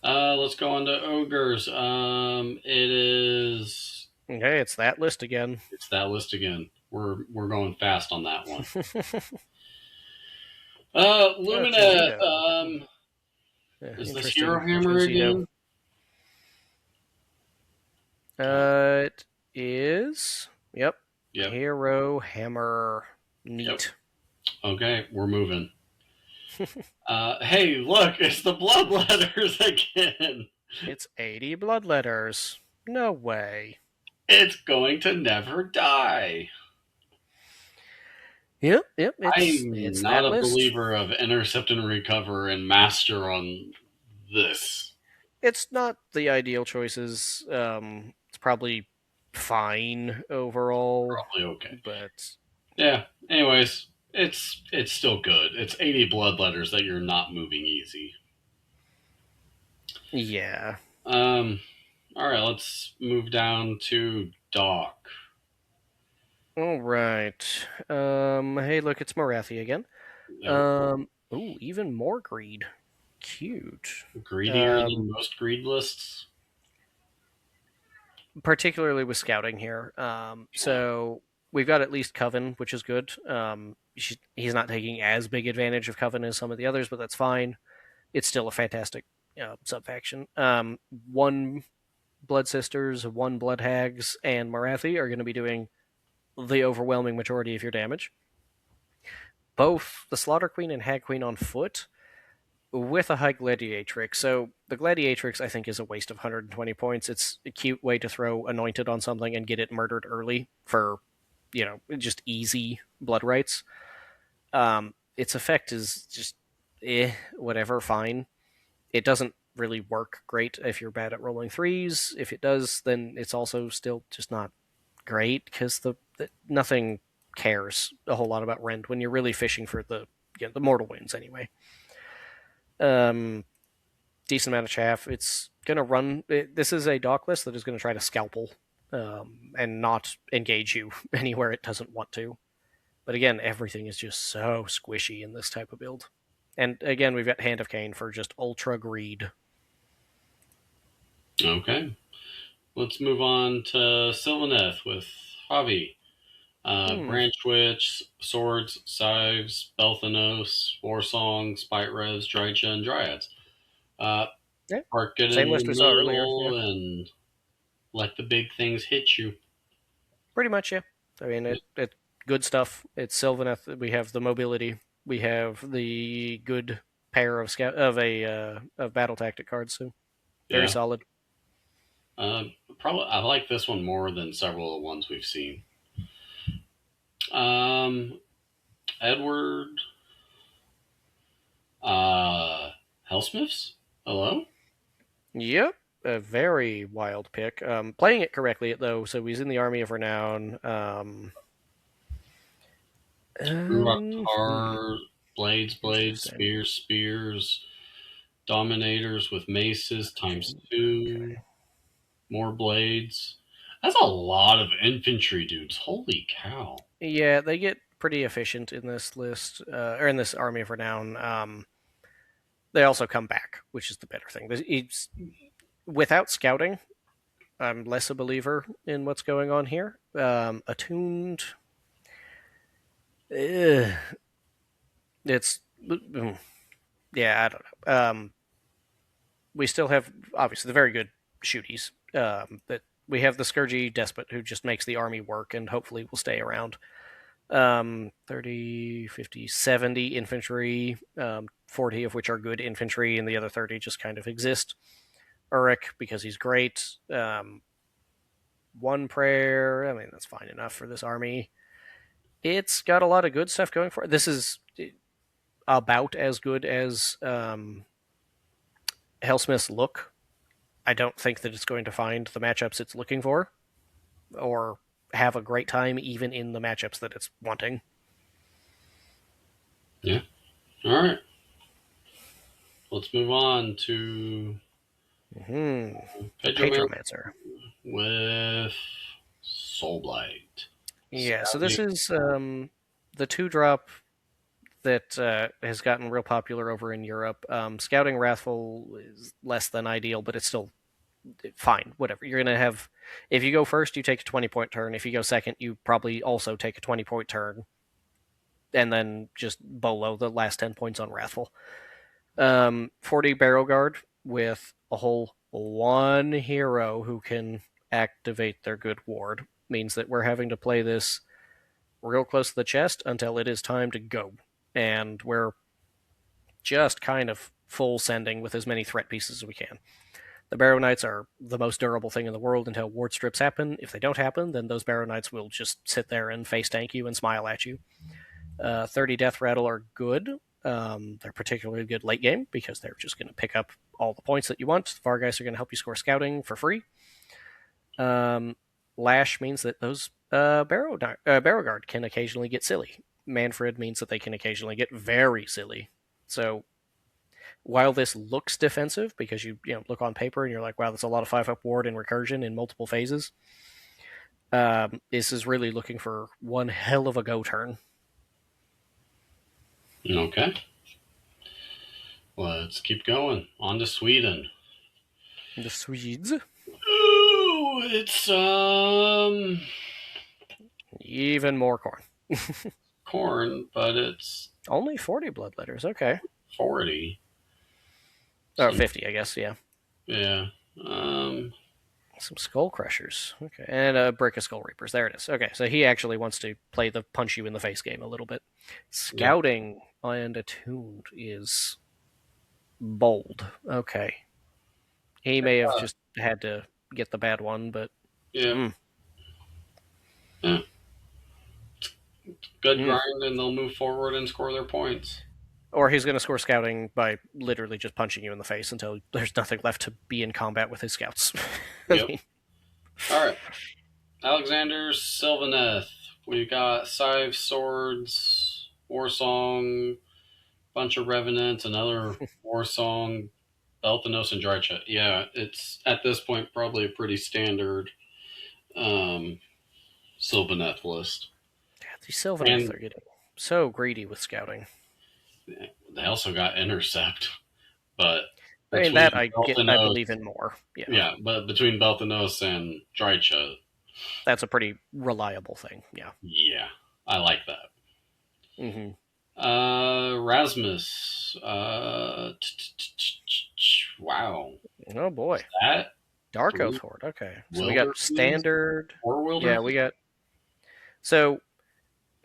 Let's go on to ogres. It is. Okay, it's that list again. It's that list again. We're going fast on that one. Lumineth. Is this Hero Hammer again? It is. Yep. Yep. Hero Hammer. Neat. Yep. Okay, we're moving. Hey, look, it's the bloodletters again. It's 80 bloodletters. No way. It's going to never die. Yep. I'm not a believer of intercept and recover and master on this. It's not the ideal choices. It's probably fine overall. Probably okay. But yeah, anyways, it's still good. It's 80 bloodletters that you're not moving easy. Yeah. All right, let's move down to Doc. All right. Hey, look, it's Morathi again. Yep. Even more greed. Cute. Greedier than most greed lists. Particularly with scouting here. So we've got at least Coven, which is good. He's not taking as big advantage of Coven as some of the others, but that's fine. It's still a fantastic sub-faction. One Blood Sisters, one Blood Hags, and Morathi are going to be doing the overwhelming majority of your damage. Both the Slaughter Queen and Hag Queen on foot with a high Gladiatrix. So the Gladiatrix, I think, is a waste of 120 points. It's a cute way to throw Anointed on something and get it murdered early for, just easy blood rights. Its effect is just whatever, fine. It doesn't really work great if you're bad at rolling threes. If it does, then it's also still just not great because nothing cares a whole lot about Rend when you're really fishing for the mortal wounds anyway. Decent amount of chaff. It's going to run. This is a dock list that is going to try to scalpel and not engage you anywhere it doesn't want to. But again, everything is just so squishy in this type of build. And again, we've got Hand of Cain for just ultra greed. Okay. Let's move on to Sylvaneth with Javi. Branch Witch, Swords, Scythes, Belthanos, Warsong, Spite Res, Drycha, and Dryads. Park it Same in list the we saw earlier. and let the big things hit you. Pretty much, yeah. I mean, it's good stuff. It's Sylvaneth. We have the mobility. we have the good pair of of battle tactic cards. So very Yeah. solid. Probably I like this one more than several of the ones we've seen. Um, Edward Hellsmiths. Hello. Yep, a very wild pick. Playing it correctly though, so he's in the Army of Renown. Ruraktar, blades, Interesting. spears, dominators with maces times two, Okay. more blades. That's a lot of infantry dudes. Holy cow. Yeah, they get pretty efficient in this list, or in this Army of Renown. They also come back, which is the better thing. Without scouting, I'm less a believer in what's going on here. Attuned, eh, it's yeah, I don't know. We still have obviously the very good shooties. That we have the Scourgy Despot who just makes the army work and hopefully will stay around. 30, 50, 70 infantry, 40 of which are good infantry, and the other 30 just kind of exist. Uruk, because he's great. One prayer, I mean, that's fine enough for this army. It's got a lot of good stuff going for it. This is about as good as Hellsmiths look. I don't think that it's going to find the matchups it's looking for, or have a great time even in the matchups that it's wanting. Yeah. All right. Let's move on to The Pedro Man Patromancer. with Soulblight. Yeah, so this Scouting. is the 2-drop that has gotten real popular over in Europe. Scouting Wrathful is less than ideal, but it's still fine. Whatever. You're going to have. If you go first, you take a 20-point turn. If you go second, you probably also take a 20-point turn. And then just bolo the last 10 points on Wrathful. 40 Barrel Guard with a whole one hero who can activate their good ward means that we're having to play this real close to the chest until it is time to go. And we're just kind of full sending with as many threat pieces as we can. The Barrow Knights are the most durable thing in the world until ward strips happen. If they don't happen, then those Barrow Knights will just sit there and face tank you and smile at you. 30 Death Rattle are good. They're particularly good late game because they're just going to pick up all the points that you want. The Vargeist are going to help you score scouting for free. Lash means that those Barrow Guard can occasionally get silly. Manfred means that they can occasionally get very silly. So while this looks defensive because you look on paper and you're like, wow, that's a lot of 5-up ward and recursion in multiple phases. This is really looking for one hell of a go turn. Okay. Let's keep going. On to Sweden. The Swedes. Ooh, it's Even more corn. corn, but it's Only 40 bloodletters. Okay. 40. Or So 50, I guess. Yeah. yeah. Some skull crushers. Okay. And a brick of skull reapers. There it is. Okay. So he actually wants to play the punch you in the face game a little bit. Yeah. Scouting and attuned is bold. Okay. He may have just had to get the bad one, but Yeah. Yeah. Good mm. grind, and they'll move forward and score their points. Or he's going to score scouting by literally just punching you in the face until there's nothing left to be in combat with his scouts. Yep. All right. Alexander Sylvaneth. We've got Scythe Swords, War Song, bunch of Revenants, another War Song, Belthanos, and Drycha. Yeah, it's at this point probably a pretty standard Sylvaneth list. These Sylvaneth And are getting so greedy with scouting. they also got Intercept, but I mean between that I get. I Belthanos, believe in more. Yeah, yeah, but between Belthanos and Drycha, that's a pretty reliable thing. Yeah. yeah, I like that. Mm-hmm. Rasmus. Wow. Oh boy, That Dark Oath three Horde. Okay, so we got Wilder bees standard. or Wilder Yeah, we got. So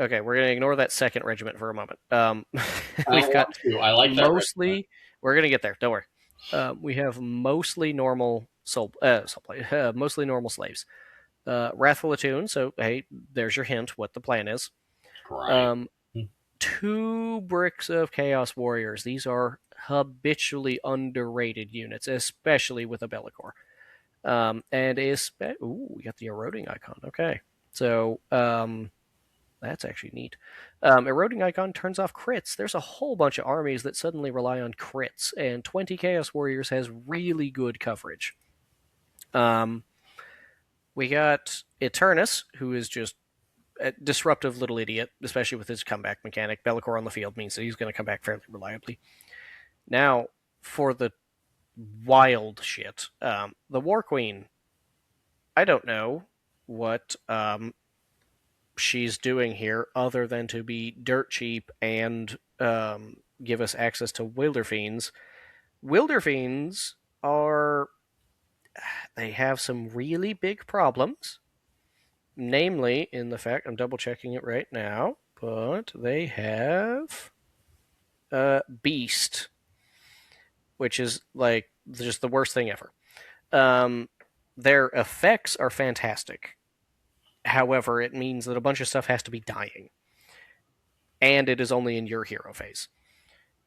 Okay, we're going to ignore that second regiment for a moment. I We've don't got want to. I like that regiment. mostly. We're going to get there. Don't worry. We have mostly normal mostly normal slaves. Wrathful Attune. So hey, there's your hint. What the plan is. Right. Um, 2 bricks of Chaos Warriors. These are habitually underrated units, especially with a Bellicor. We got the eroding icon. Okay, so that's actually neat. Eroding icon turns off crits. There's a whole bunch of armies that suddenly rely on crits, and 20 Chaos Warriors has really good coverage. Um, we got Eternus, who is just a disruptive little idiot, especially with his comeback mechanic. Bellicor on the field means that he's going to come back fairly reliably. Now, for the wild shit, the War Queen. I don't know what she's doing here other than to be dirt cheap and give us access to Wilderfiends. Wilderfiends are. They have some really big problems, namely in the fact I'm double checking it right now, but they have Beast, which is like just the worst thing ever. Um, their effects are fantastic. However, it means that a bunch of stuff has to be dying, and it is only in your hero phase.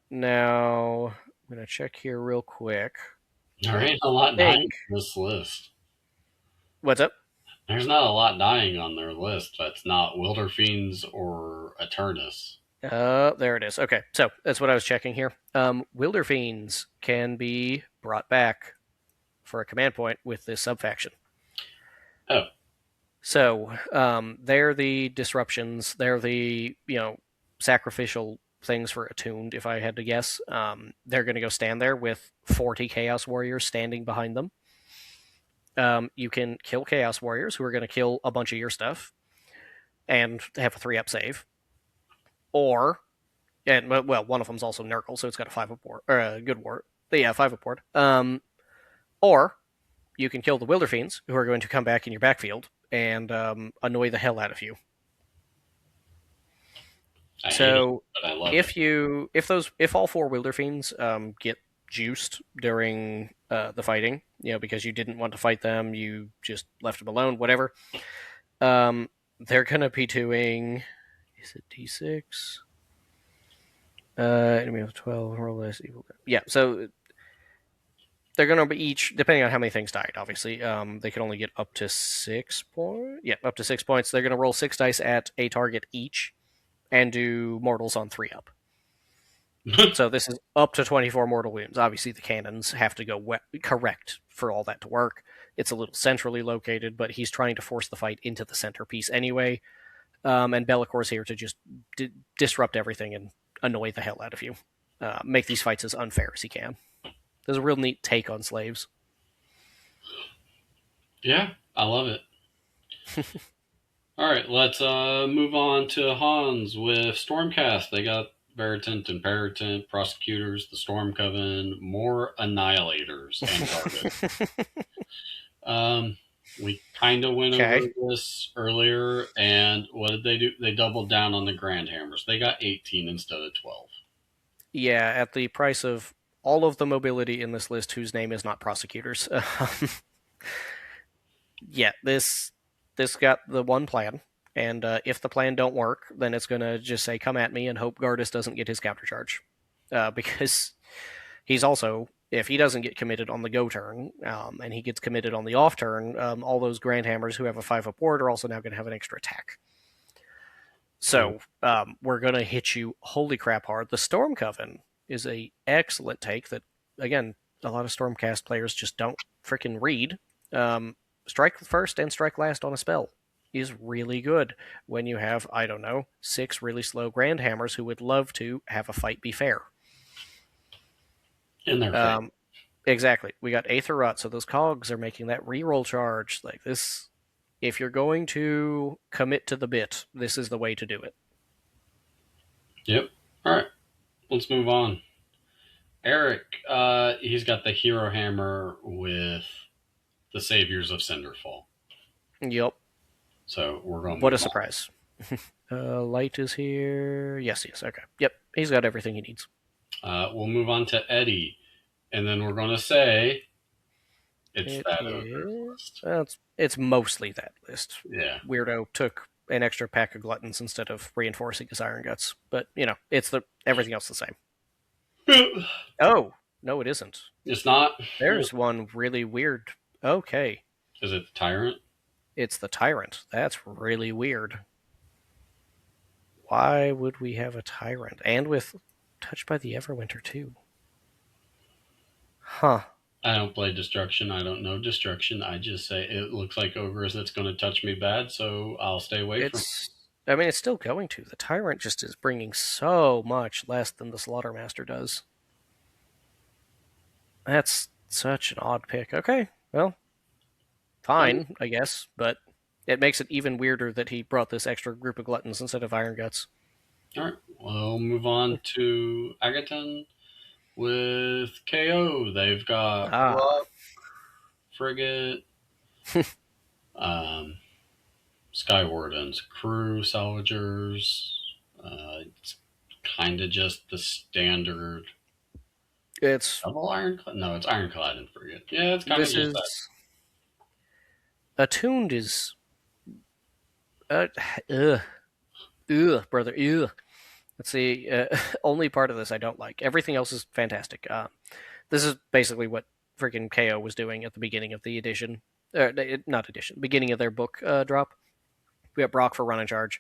Now, I'm going to check here real quick. There I ain't a lot dying think. on this list. What's up? There's not a lot dying on their list that's not Wilder Fiends or Eternus. There it is. Okay, so that's what I was checking here. Wilder Fiends can be brought back for a command point with this subfaction. Oh, So they're the disruptions. They're the sacrificial things for attuned. If I had to guess, they're going to go stand there with 40 Chaos Warriors standing behind them. You can kill Chaos Warriors who are going to kill a bunch of your stuff and have a 3-up save, or one of them's also Nurgle, so it's got a 5-up ward or a good ward. Yeah, 5-up ward. Or you can kill the Wilder Fiends who are going to come back in your backfield and annoy the hell out of you. I hate it, So but I love it. if all 4 Wilder Fiends get juiced during the fighting, because you didn't want to fight them, you just left them alone, whatever. They're gonna be doing. Is it D6? Enemy of 12, roll less evil. Yeah, so they're gonna be each, depending on how many things died. Obviously, they can only get up to 6 points. Yeah, up to 6 points. They're gonna roll 6 dice at a target each, and do mortals on 3-up. So this is up to 24 mortal wounds. Obviously, the cannons have to go correct for all that to work. It's a little centrally located, but he's trying to force the fight into the centerpiece anyway. And Bellicor's here to just disrupt everything and annoy the hell out of you. Make these fights as unfair as he can. There's a real neat take on slaves. Yeah, I love it. All right, let's move on to Hans with Stormcast. They got Veritant and Peritant, Prosecutors, the Storm Coven, more Annihilators, and Guarded. We kind of went over Okay. this earlier, and what did they do? They doubled down on the Grand Hammers. They got 18 instead of 12. Yeah, at the price of all of the mobility in this list whose name is not prosecutors. Yeah, this got the one plan, and if the plan don't work, then it's gonna just say come at me and hope Gardas doesn't get his countercharge, because he's also, if he doesn't get committed on the go turn, and he gets committed on the off turn, all those Grand Hammers who have a 5-up ward are also now going to have an extra attack. So we're going to hit you holy crap hard. The Storm Coven is a excellent take that, again, a lot of Stormcast players just don't freaking read. Strike first and strike last on a spell is really good when you have, I don't know, 6 really slow Grand Hammers who would love to have a fight be fair. In their face. Exactly. We got Aether Rot, so those cogs are making that reroll charge. Like this, if you're going to commit to the bit, this is the way to do it. Yep. All right, let's move on. Eric, he's got the Hero Hammer with the Saviors of Cinderfall. Yep. So we're going to What a move on. surprise. Light is here. Yes, yes. Okay. Yep. He's got everything he needs. We'll move on to Eddie, and then we're going to say it's It that ogre is. list. It's mostly that list. Yeah. Weirdo took an extra pack of gluttons instead of reinforcing his iron guts, but it's the everything else the same. Oh no, it isn't. It's not. There's one really weird. Okay, Is it the tyrant? it's the tyrant. That's really weird. Why would we have a tyrant and with touched by the Everwinter too? Huh. I don't play destruction. I don't know destruction. I just say it looks like ogres that's going to touch me bad, so I'll stay away from. It's. I mean, it's still going to. The tyrant just is bringing so much less than the Slaughtermaster does. That's such an odd pick. Okay, well, fine, I guess, but it makes it even weirder that he brought this extra group of gluttons instead of iron guts. All right, we'll move on to Agaton with KO. They've got Ah, Ruck, Frigate, um, Sky Wardens, Crew, Salvagers. It's kind of just the standard it's double ironclad. No, it's ironclad and Frigate. Yeah, it's kind of this just that. is attuned is uh, ugh, ugh, brother, ugh. Let's see. Only part of this I don't like. Everything else is fantastic. This is basically what freaking KO was doing at the beginning of the edition. Not edition, beginning of their book drop. We got Brock for run and charge.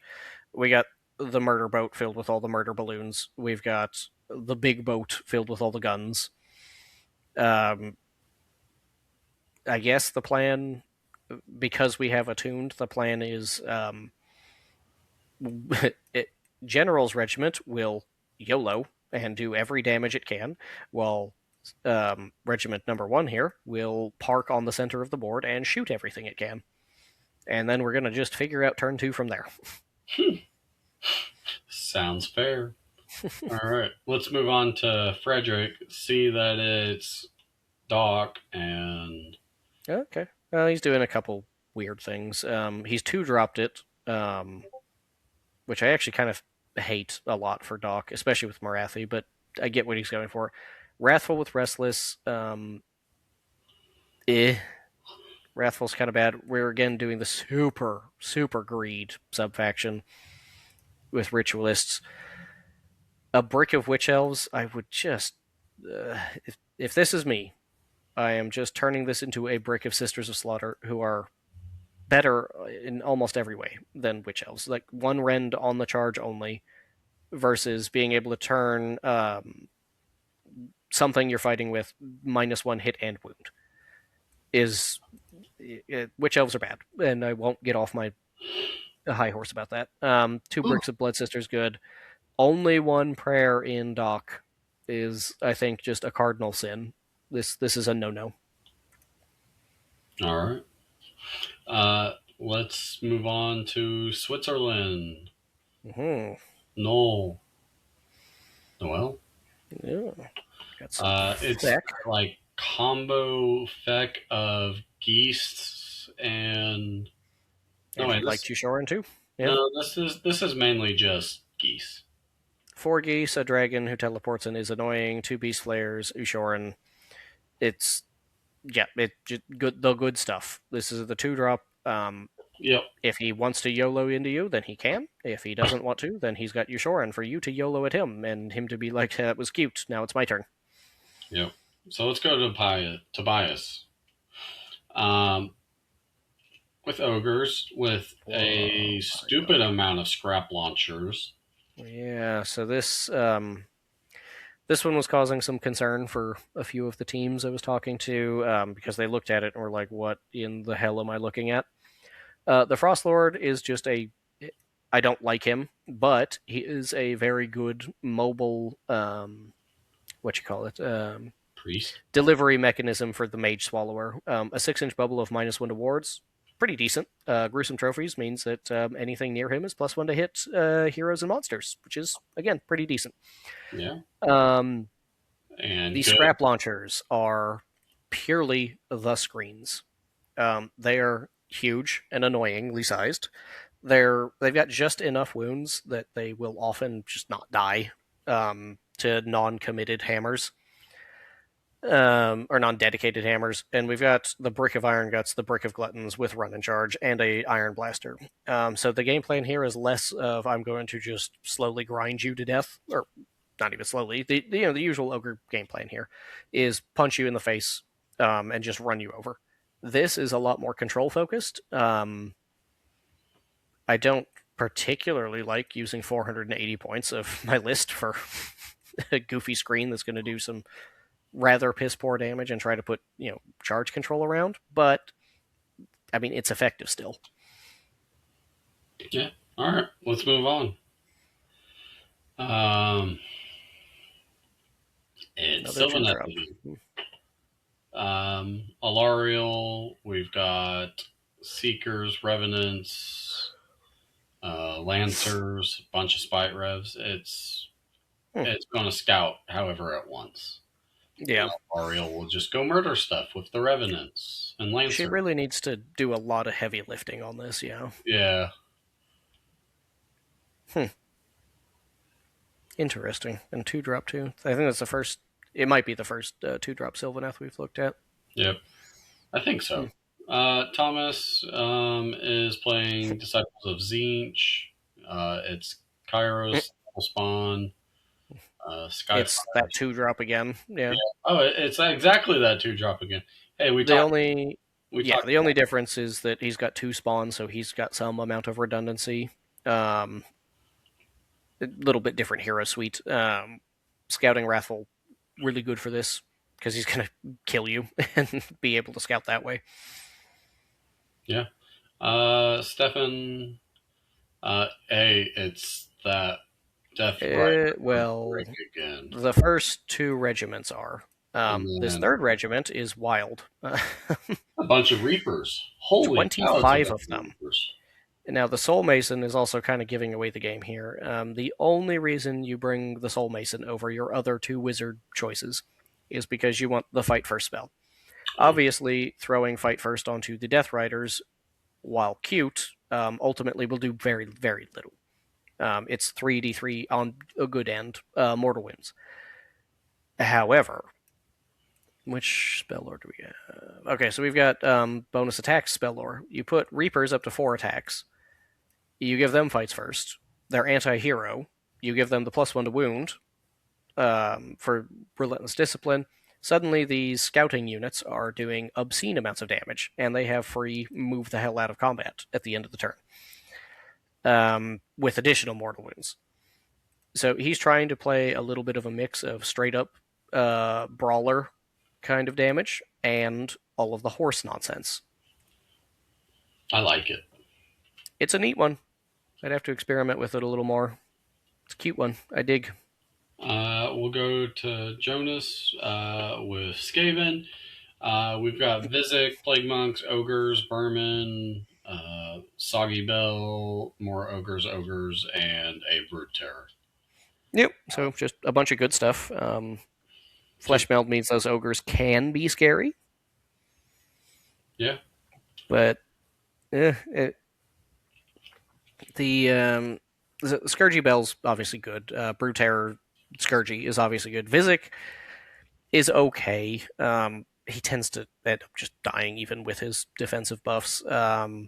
We got the murder boat filled with all the murder balloons. We've got the big boat filled with all the guns. Um, I guess the plan, because we have attuned, the plan is it, General's regiment will YOLO and do every damage it can, while regiment number one here will park on the center of the board and shoot everything it can. And then we're going to just figure out turn two from there. Sounds fair. All right, let's move on to Frederick. See that it's Doc and Okay. Well, he's doing a couple weird things. He's two dropped it, which I actually kind of hate a lot for Doc, especially with Marathi, but I get what he's going for. Wrathful with Restless, eh. Wrathful's kind of bad. We're again doing the super, super greed subfaction with Ritualists. A brick of Witch Elves, I would just. If this is me, I am just turning this into a brick of Sisters of Slaughter who are better in almost every way than Witch Elves. Like one rend on the charge only versus being able to turn something you're fighting with -1 hit and wound. Witch Elves are bad, and I won't get off my high horse about that. Two bricks of Blood Sisters good. Only one prayer in Doc is, I think, just a cardinal sin. This is a no. all right. Let's move on to Switzerland. Mm-hmm. Noel. Noel? Yeah. Got some It's feck. like combo feck of geese and no And wait, you like this Tushoran too? Yeah. no, this is mainly just geese. 4 geese, a dragon who teleports and is annoying, 2 beast flares, Ushoran. It's good the good stuff. This is the 2-drop. Yep, If he wants to YOLO into you, then he can. If he doesn't want to, then he's got Ushoran for you to YOLO at him and him to be like, that was cute. Now it's my turn. yep. So let's go to Tobias. Um, with ogres with a stupid amount of scrap launchers. Yeah, so this one was causing some concern for a few of the teams I was talking to because they looked at it and were like, "What in the hell am I looking at?" The Frost Lord is just a. I don't like him, but he is a very good mobile. What you call it? Priest. Delivery mechanism for the Mage Swallower. A 6-inch bubble of -1 to wards. Pretty decent. Gruesome trophies means that anything near him is +1 to hit heroes and monsters, which is again pretty decent. Yeah. Um, And the good. scrap launchers are purely the screens. They are huge and annoyingly sized. they've got just enough wounds that they will often just not die to non-committed hammers. Or non-dedicated hammers, and we've got the Brick of Iron Guts, the Brick of Gluttons with Run and Charge, and a Iron Blaster. So the game plan here is less of I'm going to just slowly grind you to death, or not even slowly. The usual ogre game plan here is punch you in the face and just run you over. This is a lot more control focused. I don't particularly like using 480 points of my list for a goofy screen that's going to do some rather piss poor damage and try to put charge control around, but I mean it's effective still. Yeah. All right. Let's move on. It's Another two Sylvaneth drop. again. Alariel. We've got Seekers, Revenants, Lancers, a bunch of Spite Revs. It's going to scout however it wants. Yeah. Alariel will just go murder stuff with the Revenants and Lancers. She really needs to do a lot of heavy lifting on this, yeah. Yeah. Interesting. And two drop too. I think that's the first. It might be the first two drop Sylvaneth we've looked at. Yep. I think so. Thomas is playing Disciples of Zinch. It's Kairos, Spawn, Skyfire. It's that two drop again. Yeah. Oh, it's exactly that two drop again. Hey, The only difference is that he's got two spawns, so he's got some amount of redundancy. A little bit different hero suite. Scouting Raffle, really good for this because he's going to kill you and be able to scout that way. Yeah. Stefan, it's that Death Rider well, again. The first two regiments are. This third regiment is wild. A bunch of Reapers. Holy 25 of them. Reapers. Now, the Soul Mason is also kind of giving away the game here. The only reason you bring the Soul Mason over your other two wizard choices is because you want the Fight First spell. Obviously, throwing Fight First onto the Death Riders, while cute, ultimately will do very, very little. It's 3d3 on a good end, mortal wounds. However, which spell lore do we have? Okay, so we've got bonus attacks spell lore. You put Reapers up to 4 attacks. You give them fights first. They're anti-hero. You give them the +1 to wound for Relentless Discipline. Suddenly, these scouting units are doing obscene amounts of damage, and they have free move the hell out of combat at the end of the turn, with additional mortal wounds. So he's trying to play a little bit of a mix of straight-up brawler kind of damage and all of the horse nonsense. I like it. It's a neat one. I'd have to experiment with it a little more. It's a cute one. I dig. We'll go to Jonas with Skaven. We've got Vizek, Plague Monks, Ogres, Vermin, Soggy Bell, more Ogres, and a Brute Terror. Yep, so just a bunch of good stuff. Fleshmeld means those ogres can be scary. Yeah. But the Scourgy Bell's obviously good. Brute Terror Scourgy is obviously good. Vizek is okay. He tends to end up just dying even with his defensive buffs. As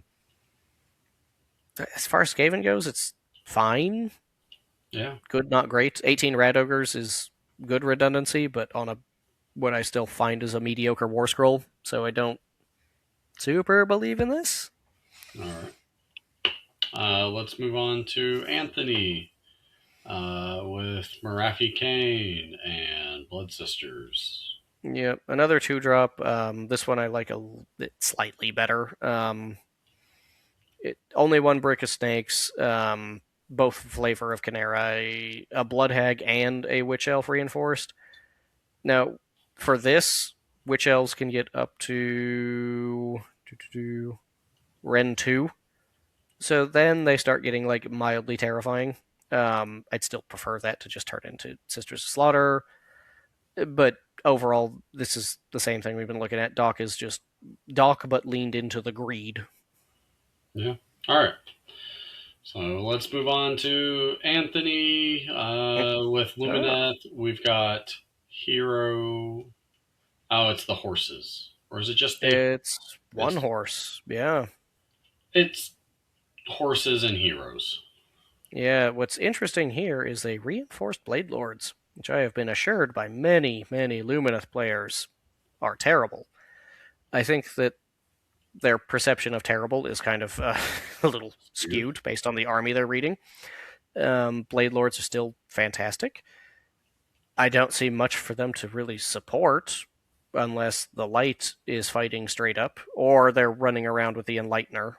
far as Skaven goes, it's fine. Yeah. Good, not great. 18 Rad Ogres is good redundancy, but on what I still find is a mediocre War Scroll, so I don't super believe in this. All right. Let's move on to Anthony with Marafi Kane and Blood Sisters. Yep, another 2-drop. This one I like a bit slightly better. Only one Brick of Snakes, both Flavor of Canera, a Blood Hag and a Witch Elf reinforced. Now, for this, Witch Elves can get up to Ren 2. So then they start getting like mildly terrifying. I'd still prefer that to just turn into Sisters of Slaughter. But overall, this is the same thing we've been looking at. Doc is just Doc, but leaned into the greed. Yeah. All right. So let's move on to Anthony with Oh, Lumineth. We've got Hero. Oh, it's the horses. Or is it just the. it's one It's, horse. Yeah. it's horses and heroes. Yeah, what's interesting here is they reinforced Blade Lords, which I have been assured by many, many Lumineth players are terrible. I think that their perception of terrible is kind of a little Weird. skewed based on the army they're reading. Blade Lords are still fantastic. I don't see much for them to really support unless the light is fighting straight up, or they're running around with the Enlightener,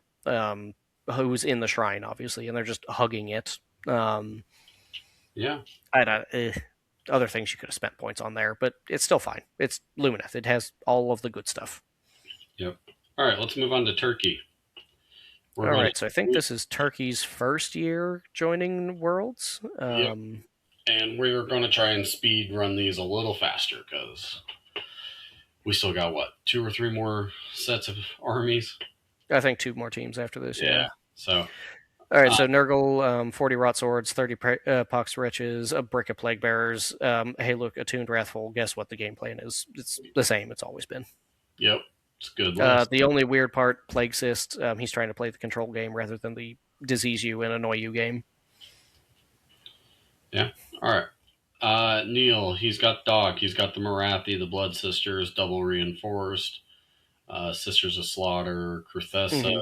who's in the shrine, obviously, and they're just hugging it. Yeah. I don't. Other things you could have spent points on there, but it's still fine. It's Lumineth. It has all of the good stuff. Yep. All right, let's move on to Turkey. We're All going right, so I think to. this is Turkey's first year joining Worlds. Yep. And we're going to try and speed run these a little faster because we still got what, 2 or 3 more sets of armies? I think 2 more teams after this. Yeah. Yeah. So, All right, uh, so Nurgle, 40 Rot Swords, 30 Pox Wretches, a Brick of Plague Bearers. Hey, look, Attuned Wrathful. Guess what the game plan is? It's the same. It's always been. yep, it's a good list. The only weird part, Plague Cyst, he's trying to play the control game rather than the disease you and annoy you game. Yeah. All right. Neil, he's got Dog. He's got the Marathi, the Blood Sisters, double reinforced, Sisters of Slaughter, Kruthessa,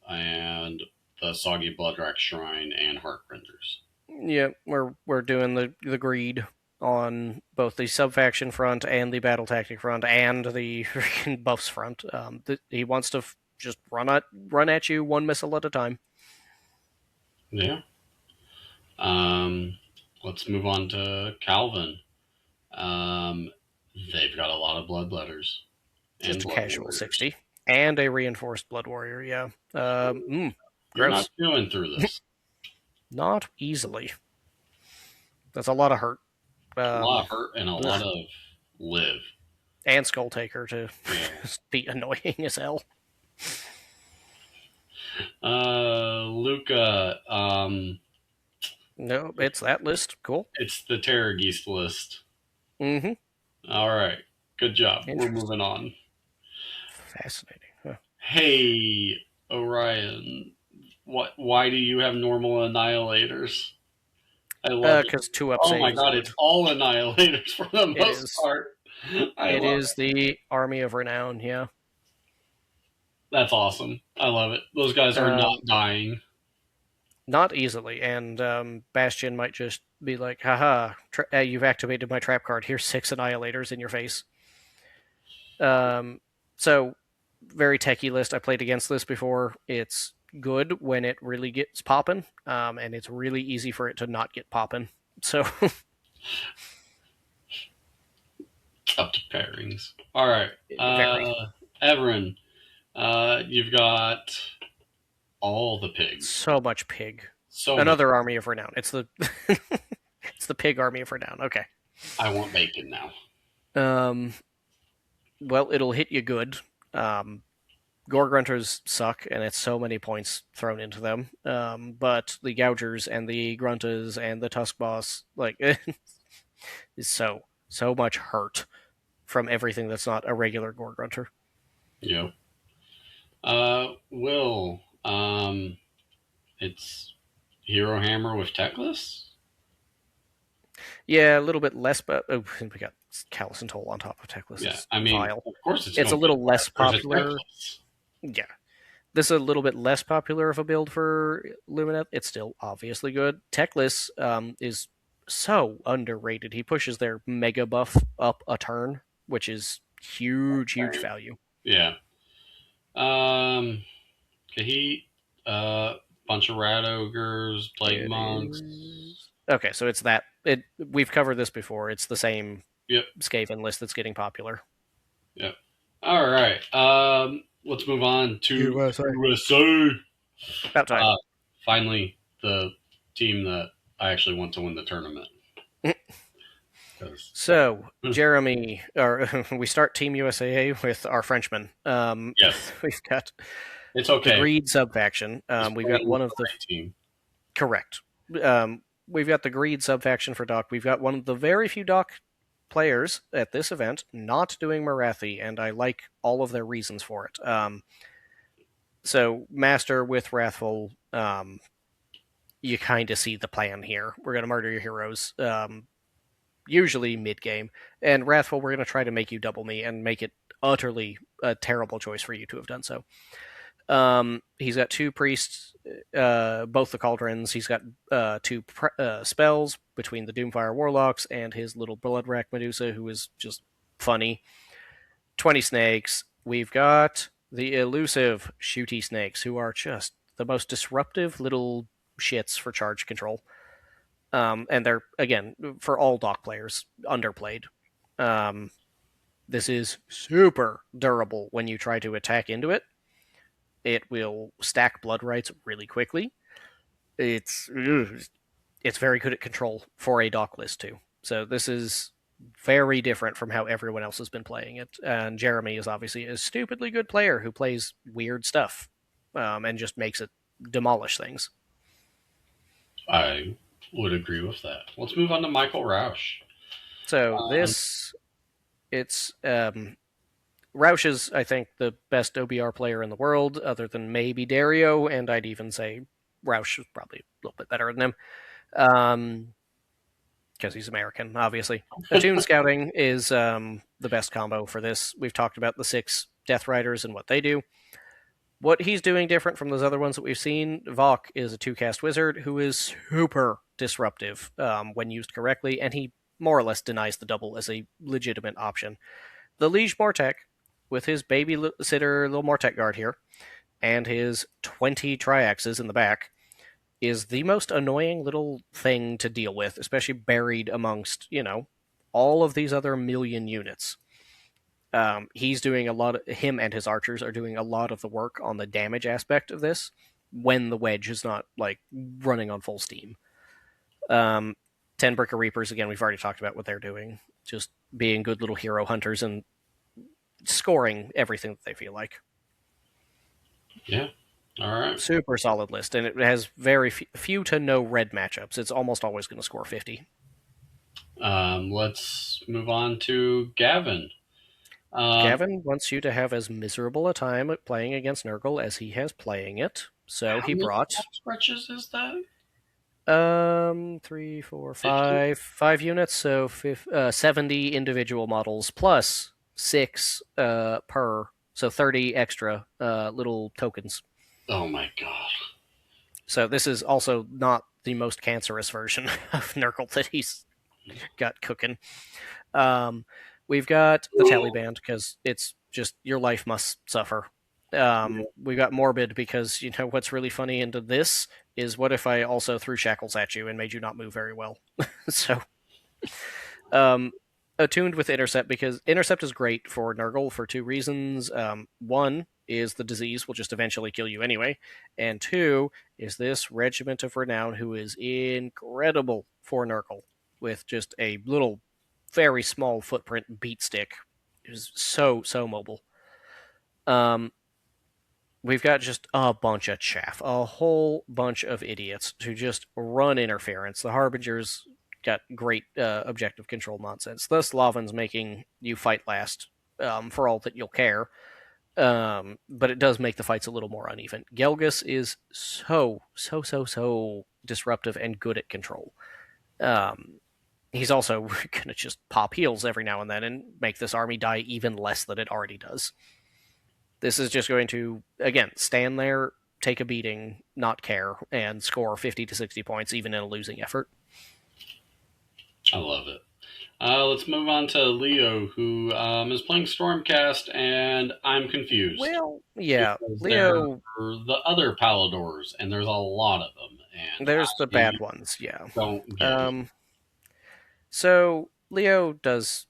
Mm-hmm. and the Soggy Bloodrack Shrine and Heartrenders. Yeah, we're doing the greed on both the sub faction front and the battle tactic front and the freaking buffs front. He wants to just run at you one missile at a time. Yeah. Um, let's move on to Calvin. Um, they've got a lot of bloodletters and Just a blood casual warriors. 60 and a reinforced blood warrior. Yeah. You're not Gross. doing through this. Not easily. That's a lot of hurt. A lot Um, of hurt and a lot ugh. of live. And Skull Taker to Yeah. be annoying as hell. Luca, No, it's that list. Cool. it's the Terror Geist list. Mm-hmm. All right. Good job. We're Interesting. moving on. Fascinating. Huh. Hey, Orion. Why do you have normal annihilators? I love it. Because 2 up Oh my save is god, good. it's all annihilators for the It most is. part. I It love is it. the Army of Renown, yeah. That's awesome. I love it. Those guys are not Um, dying. Not easily, and Bastion might just be like, haha, you've activated my trap card. Here's 6 Annihilators in your face. Um, so, very techie list. I played against this before. It's good when it really gets popping, and it's really easy for it to not get popping. So, Up to pairings. All right. very. Everin, you've got all the pigs. So much pig. So much. Another Army of Renown. It's the it's the pig Army of Renown. Okay. I want bacon now. Um, well, it'll hit you good. Um, Gore Grunters suck, and it's so many points thrown into them. But the Gougers and the Gruntas and the Tusk Boss, like, is so much hurt from everything that's not a regular Gore Grunter. Yep. Will, it's Hero Hammer with Techless? Yeah, a little bit less, but we got Callus and Toll on top of Techless. Yeah. It's I mean, vile. of course it's It's going a to be little less there's a popular. Techless. Yeah, this is a little bit less popular of a build for Lumineth. It's still obviously good. Techless is so underrated. He pushes their mega buff up a turn, which is huge value. Yeah. Kahit, bunch of rat ogres, plague It monks. is okay. So it's that. We've covered this before. It's the same Yep. Skaven list that's getting popular. Yep. All right. Let's move on to USA. USA. About time. Finally, the team that I actually want to win the tournament. 'Cause- So Jeremy, or we start Team USA with our Frenchman. yes, We've got it's the okay. Greed sub faction. He's We've got playing one with of the the right team. Correct. We've got the Greed subfaction for Doc. We've got one of the very few Doc players at this event not doing Marathi, and I like all of their reasons for it. So, Master with Wrathful, you kind of see the plan here. We're going to murder your heroes, usually mid game. And Wrathful, we're going to try to make you double me and make it utterly a terrible choice for you to have done so. He's got two priests, both the cauldrons. He's got two spells between the Doomfire Warlocks and his little Bloodrack Medusa, who is just funny. 20 snakes. We've got the elusive shooty snakes, who are just the most disruptive little shits for charge control. And they're, again, for all Doc players, underplayed. This is super durable when you try to attack into it. It will stack blood rights really quickly. It's very good at control for a Doc list, too. So this is very different from how everyone else has been playing it. And Jeremy is obviously a stupidly good player who plays weird stuff and just makes it demolish things. I would agree with that. Let's move on to Michael Roush. So Um, this, it's Roush is, I think, the best OBR player in the world, other than maybe Dario, and I'd even say Roush is probably a little bit better than him. Because he's American, obviously. Attune Scouting is the best combo for this. We've talked about the 6 Death Riders and what they do. What he's doing different from those other ones that we've seen, Vok is a 2-cast wizard who is super disruptive when used correctly, and he more or less denies the double as a legitimate option. The Liege Mortek, with his babysitter little Mortek guard here, and his 20 triaxes in the back, is the most annoying little thing to deal with, especially buried amongst, all of these other million units. He's doing a lot of, him and his archers are doing a lot of the work on the damage aspect of this when the wedge is not, running on full steam. 10 Bricker Reapers, again, we've already talked about what they're doing. Just being good little hero hunters and scoring everything that they feel like. yeah. All right. Super solid list, and it has very few to no red matchups. It's almost always going to score 50. Let's move on to Gavin. Gavin wants you to have as miserable a time playing against Nurgle as he has playing it, so How he many brought stretches is that? 3, 4, 50? 5 units, so 70 individual models plus 6 per, so 30 extra little tokens. Oh my god. So this is also not the most cancerous version of Nurgle that he's got cooking. We've got the Taliban because it's just your life must suffer. We've got Morbid because what's really funny into this is what if I also threw shackles at you and made you not move very well. So attuned with Intercept because Intercept is great for Nurgle for 2 reasons. One is the disease will just eventually kill you anyway, and 2 is this Regiment of Renown who is incredible for Nurgle with just a little, very small footprint beat stick. It is so mobile. We've got just a bunch of chaff, a whole bunch of idiots who just run interference. The Harbingers got great objective control nonsense. The Slavans making you fight last for all that you'll care. But it does make the fights a little more uneven. Gelgus is so disruptive and good at control. He's also going to just pop heals every now and then and make this army die even less than it already does. This is just going to, again, stand there, take a beating, not care, and score 50 to 60 points even in a losing effort. I love it. Let's move on to Leo, who is playing Stormcast, and I'm confused. Well, yeah, Because Leo. they're the other Paladors, and there's a lot of them, and There's the I bad ones, yeah. don't get it. So Leo just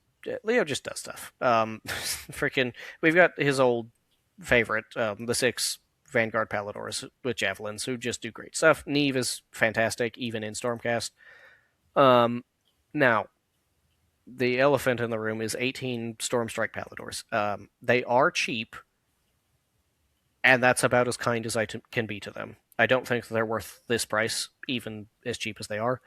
does stuff. Freaking, we've got his old favorite, the 6 Vanguard Paladors with javelins who just do great stuff. Neve is fantastic, even in Stormcast. Now, the elephant in the room is 18 Stormstrike Paladors. They are cheap, and that's about as kind as I can be to them. I don't think they're worth this price, even as cheap as they are.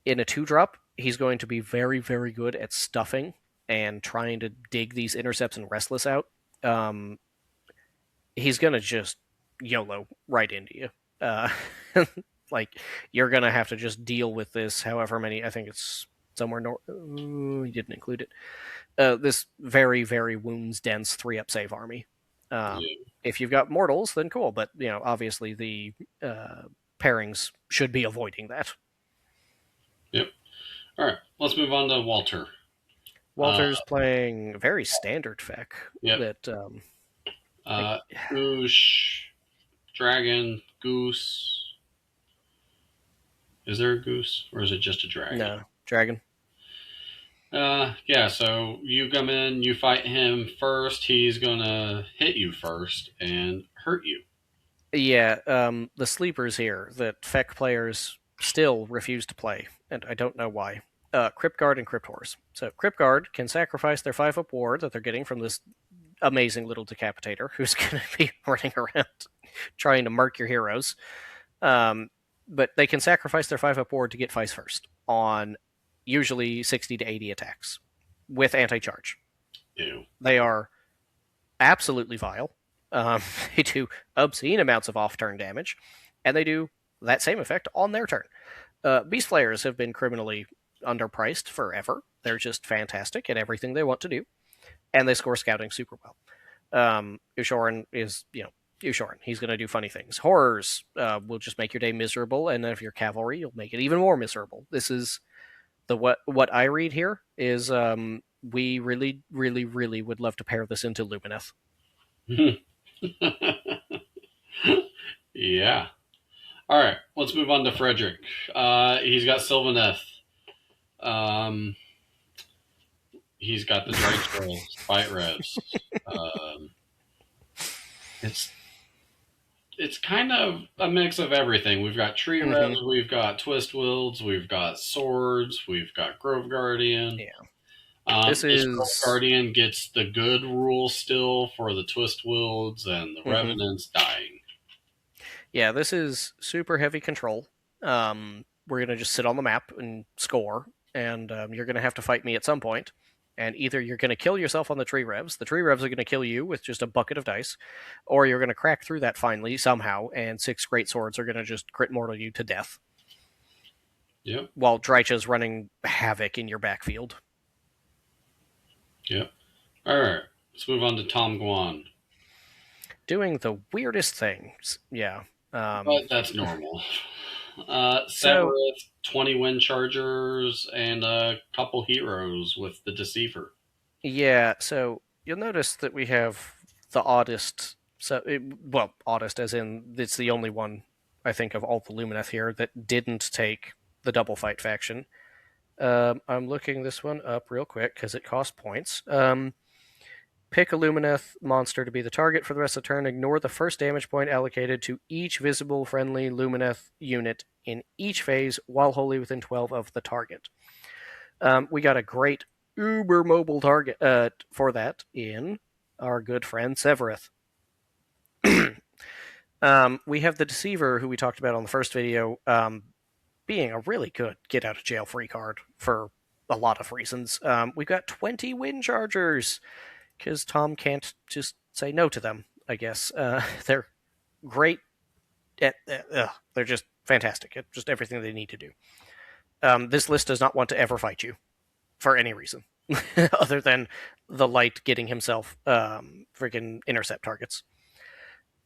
In a 2-drop, he's going to be very, very good at stuffing and trying to dig these intercepts and restless out. Um, he's going to just YOLO right into you. Uh, like, you're going to have to just deal with this however many, I think it's somewhere north. He didn't include it. This very, very wounds dense 3-up save army. Yeah. If you've got mortals, then cool, but obviously the pairings should be avoiding that. Yep. All right. Let's move on to Walter. Walter's playing a very standard feck Yep. that Goosh, dragon, goose. Is there a goose or is it just a dragon? No, dragon. Yeah, so you come in, you fight him first, he's gonna hit you first and hurt you. Yeah, the sleepers here that feck players still refuse to play, and I don't know why. Crypt Guard and Crypt Horse. So Crypt Guard can sacrifice their 5-up ward that they're getting from this amazing little decapitator who's going to be running around trying to murk your heroes. But they can sacrifice their 5-up ward to get Vice first on usually 60 to 80 attacks with anti-charge. Ew. They are absolutely vile. They do obscene amounts of off-turn damage, and they do that same effect on their turn. Beast Flayers have been criminally underpriced forever. They're just fantastic at everything they want to do, and they score scouting super well. Ushoran is, Ushoran. He's going to do funny things. Horrors will just make your day miserable, and if you're cavalry, you'll make it even more miserable. This is what I read here is we really, really, really would love to pair this into Lumineth. Yeah. All right, let's move on to Frederick. He's got Sylvaneth. He's got the Drake Trail, Fight Revs. It's kind of a mix of everything. We've got Tree Revs, we've got Twist Wilds, we've got Swords, we've got Grove Guardian. Yeah. This is Grove Guardian gets the good rule still for the Twist Wilds and the Revenants dying. Yeah, this is super heavy control. We're going to just sit on the map and score, and you're going to have to fight me at some point. And either you're going to kill yourself on the Tree Revs, the Tree Revs are going to kill you with just a bucket of dice, or you're going to crack through that finally somehow, and 6 Great Swords are going to just crit mortal you to death. Yep. While Drycha's running havoc in your backfield. Yep. All right, let's move on to Tom Guan. Doing the weirdest things. Yeah. But that's normal. Severus, 20 Wind Chargers, and a couple heroes with the Deceiver. Yeah, so you'll notice that we have the oddest. Oddest as in it's the only one, I think, of all the Lumineth here that didn't take the double fight faction. I'm looking this one up real quick because it costs points. Pick a Lumineth monster to be the target for the rest of the turn. Ignore the first damage point allocated to each visible friendly Lumineth unit in each phase while wholly within 12 of the target. We got a great uber mobile target for that in our good friend Severeth. We have the Deceiver, who we talked about on the first video, being a really good get out of jail free card for a lot of reasons. We've got 20 Wind Chargers because Tom can't just say no to them, I guess. They're great. They're just fantastic at just everything they need to do. This list does not want to ever fight you for any reason other than the light getting himself freaking intercept targets.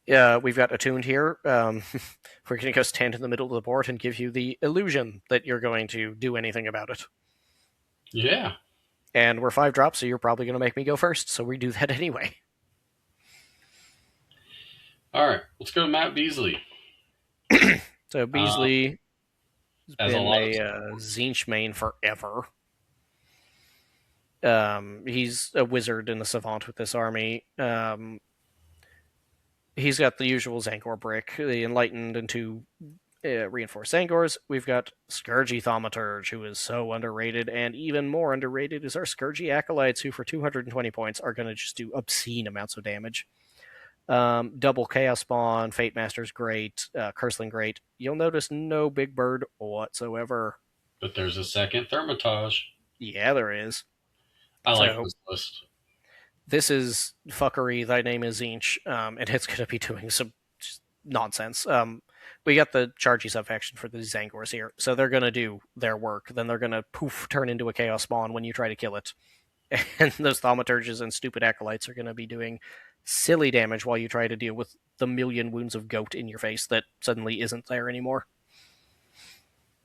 We've got Attuned here. We're going to go stand in the middle of the board and give you the illusion that you're going to do anything about it. Yeah. And we're 5 drops, so you're probably going to make me go first, so we do that anyway. All right, let's go to Matt Beasley. So Beasley has been a Tzeentch main forever. He's a wizard in the Savant with this army. He's got the usual Zangor brick, the Enlightened and 2 reinforced Zangors. We've got Scourgy Thaumaturge, who is so underrated, and even more underrated is our Scourgy Acolytes, who for 220 points are going to just do obscene amounts of damage. Double Chaos Spawn, Fate Master's great, Curseling great. You'll notice no Big Bird whatsoever. But there's a second Thermitage. Yeah, there is. I like So this list. this is fuckery. Thy name is Zinch, and it's going to be doing some nonsense. We got the Chargy sub faction for the Zangors here, so they're going to do their work. Then they're going to poof turn into a Chaos Spawn when you try to kill it, and those Thaumaturges and stupid Acolytes are going to be doing silly damage while you try to deal with the million wounds of goat in your face that suddenly isn't there anymore.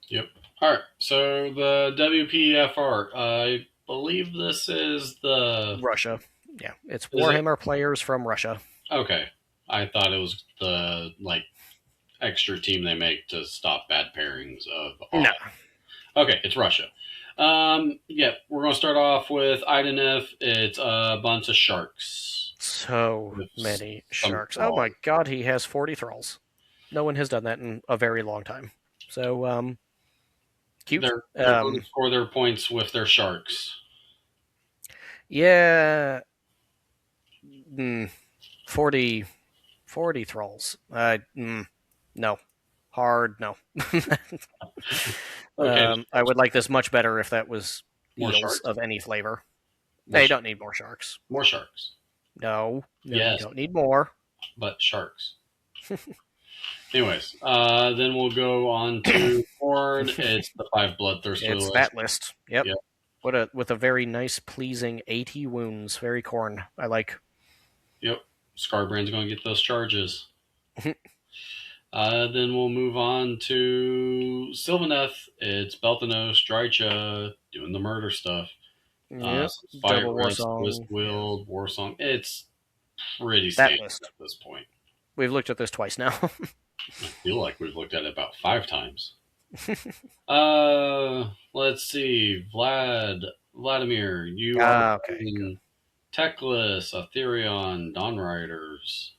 Yep. All right. So the WPFR, I believe this is the Russia. Yeah, it's is it Warhammer players from Russia. okay. I thought it was the like extra team they make to stop bad pairings of No. Okay, it's Russia. Yeah, we're gonna start off with Idenef. It's a bunch of sharks. So With many some sharks. Oh thralls. my god, he has 40 thralls. No one has done that in a very long time. So, cute. They're going to score their points with their sharks. Yeah. 40, 40 thralls. No. Hard, no. Okay, I would like this much better if that was more eels sharks. of any flavor. More They sh- don't need more sharks. more sharks. No, you Yes, don't need more. but sharks. Anyways, then we'll go on to corn. It's the five bloodthirster It's list. that list. Yep. Yep. With a very nice, pleasing 80 wounds. Very corn. I like. Yep. Scarbrand's going to get those charges. Then we'll move on to Sylvaneth. It's Beltanos, Drycha doing the murder stuff. Yep. Fire Double Rest, Warsong. Twist Wield, Warsong. It's pretty That standard list. at this point. We've looked at this twice now. I feel like we've looked at it about 5 times. Let's see. Vladimir, you are okay. in Teclis, Aetherion, Dawn Riders,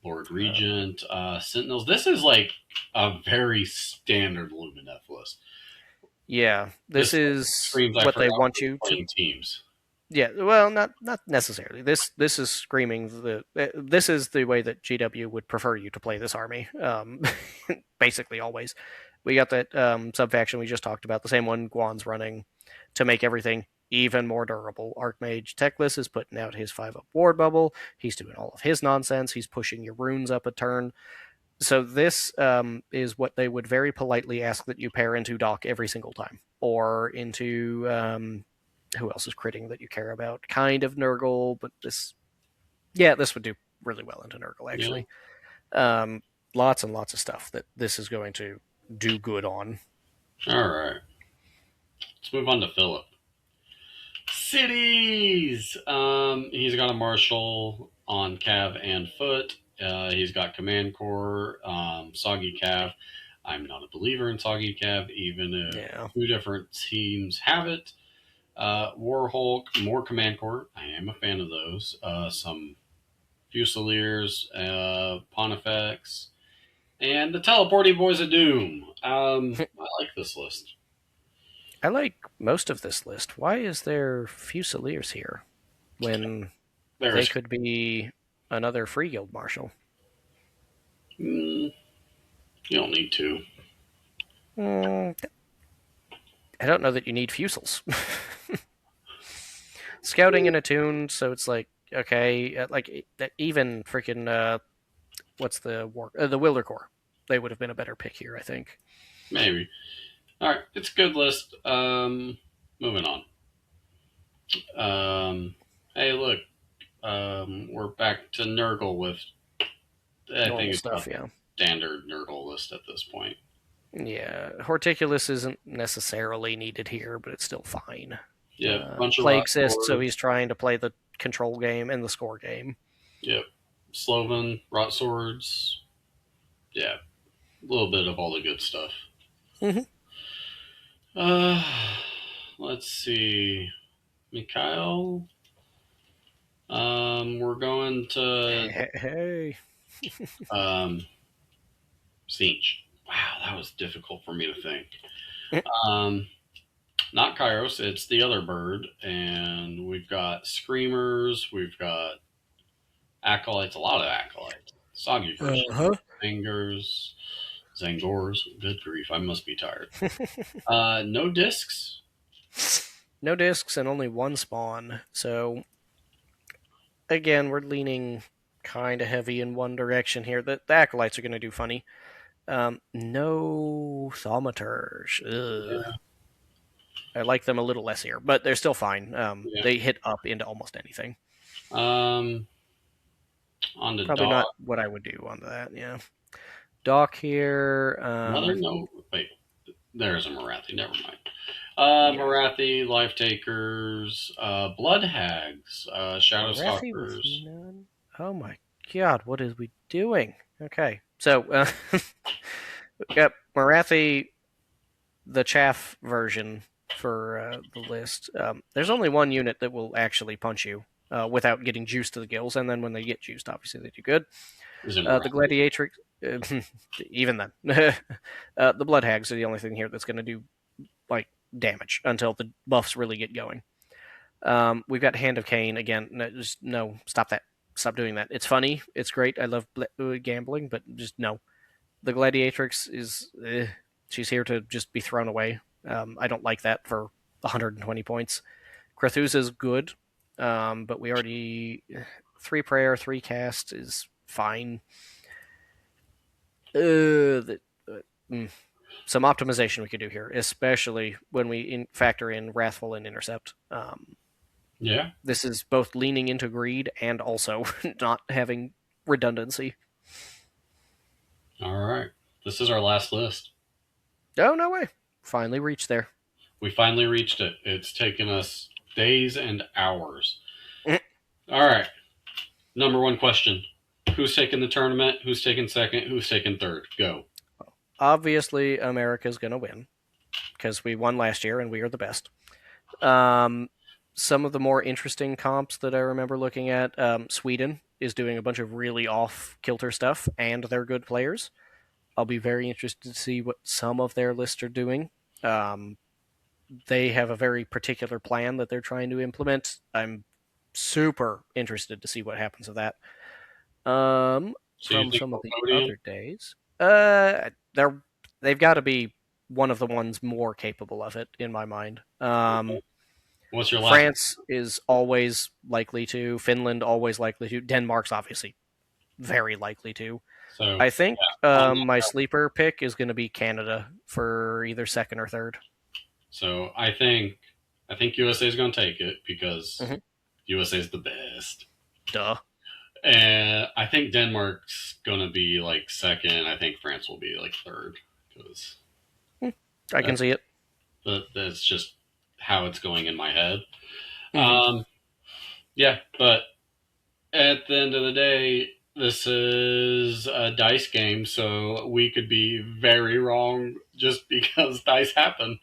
Lord Regent, Sentinels. This is like a very standard Lumineth list. Yeah, this is what they want you to. Teams. Yeah, well, not necessarily. This is screaming this is the way that GW would prefer you to play this army. Basically, always. We got that sub faction we just talked about, the same one Guan's running to make everything even more durable. Archmage Teclis is putting out his 5-up ward bubble. He's doing all of his nonsense. He's pushing your runes up a turn. So this is what they would very politely ask that you pair into Doc every single time, or into who else is critting that you care about? Kind of Nurgle, but this would do really well into Nurgle actually. Yeah. Lots and lots of stuff that this is going to do good on. All right, let's move on to Philip. Cities. He's got a marshal on Cav and foot. He's got command core, Soggy Cav. I'm not a believer in Soggy Cav, even if 2 different teams have it. Warhulk, more command core. I am a fan of those. Some Fusiliers, Pontifex, and the Teleporting Boys of Doom. I like this list. I like most of this list. Why is there Fusiliers here when they could be another Free Guild Marshal? You don't need to. I don't know that you need Fusils. Scouting and attuned, so it's like, okay, like even freaking what's the Wilder Corps? They would have been a better pick here, I think. Maybe. All right, it's a good list. Moving on. Hey, look, we're back to Nurgle with. I normal think it's stuff, a standard Nurgle list at this point. Yeah, Horticulus isn't necessarily needed here, but it's still fine. Yeah, Plague Cyst, so he's trying to play the control game and the score game. Yep. Sloven, Rot Swords. Yeah, a little bit of all the good stuff. Let's see. Mikhail. We're going to hey. Siege. Wow, that was difficult for me to think. Not Kairos, it's the other bird, and we've got Screamers, we've got Acolytes, a lot of acolytes. Soggy first Uh Zangers, Zangors. Good grief, I must be tired. No discs. No discs and only one spawn. So again, we're leaning kind of heavy in one direction here. The acolytes are going to do funny. No thaumaturs. Ugh. Yeah, I like them a little less here, but they're still fine. yeah. They hit up into almost anything. Um, on the Probably dock. not what I would do on that. Yeah, dock here. Another no. Wait, there's a Marathi. Never mind. Yeah, Marathi, Life Takers, Blood Hags, Shadow Marathi with Stalkers. none. Oh my god, what is we doing? Okay, so we got Marathi, the chaff version for the list. There's only one unit that will actually punch you without getting juice to the gills, and then when they get juiced, obviously they do good. Is it The Marathi? Gladiatrix, even then, the Blood Hags are the only thing here that's going to do like damage until the buffs really get going. We've got Hand of Cain again. No, just no, stop that. Stop doing that. It's funny. It's great. I love gambling, but just no. The Gladiatrix is she's here to just be thrown away. I don't like that for 120 points. Krathus is good, but we already 3 prayer, 3 cast is fine. Some optimization we could do here, especially when we factor in Wrathful and Intercept. Yeah. This is both leaning into greed and also not having redundancy. All right. This is our last list. Oh, no way. Finally reached there. We finally reached it. It's taken us days and hours. Mm. All right. Number one question. Who's taking the tournament? Who's taking second? Who's taking third? Go. Obviously, America's going to win because we won last year and we are the best. Some of the more interesting comps that I remember looking at, Sweden is doing a bunch of really off-kilter stuff, and they're good players. I'll be very interested to see what some of their lists are doing. They have a very particular plan that they're trying to implement. I'm super interested to see what happens with that. So you From think some of the podium? other days, they've got to be one of the ones more capable of it, in my mind. What's your last? France is always likely to. Finland always likely to. Denmark's obviously very likely to. So I think yeah, my sleeper pick is going to be Canada for either second or third. so I think USA is going to take it because Mm-hmm. USA is the best. Duh. And I think Denmark's going to be like second. I think France will be like third because I can see it. that's just how it's going in my head. Mm-hmm. Yeah, but at the end of the day, this is a dice game, so we could be very wrong just because dice happen.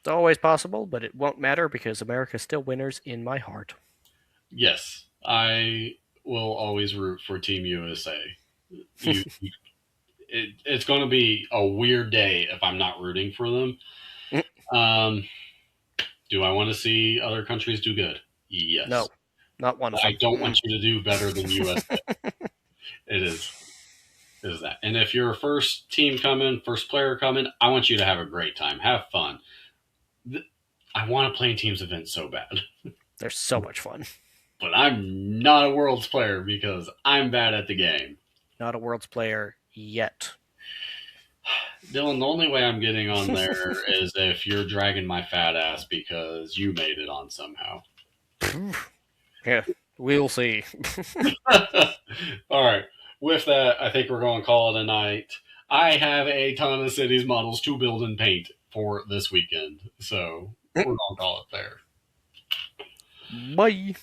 It's always possible, but it won't matter because America's still winners in my heart. Yes, I will always root for Team USA. It's going to be a weird day if I'm not rooting for them. Um, do I want to see other countries do good? Yes. No, not one of I them. don't want you to do better than USA. It is that. And if you're a first team coming, first player coming, I want you to have a great time, have fun. I want to play in teams events so bad, They're so much fun. but I'm not a world's player because I'm bad at the game. Not a world's player yet. Dylan, the only way I'm getting on there is if you're dragging my fat ass because you made it on somehow. Yeah, we'll see. All right. With that, I think we're going to call it a night. I have a ton of cities models to build and paint for this weekend, so we're going to call it there. Bye.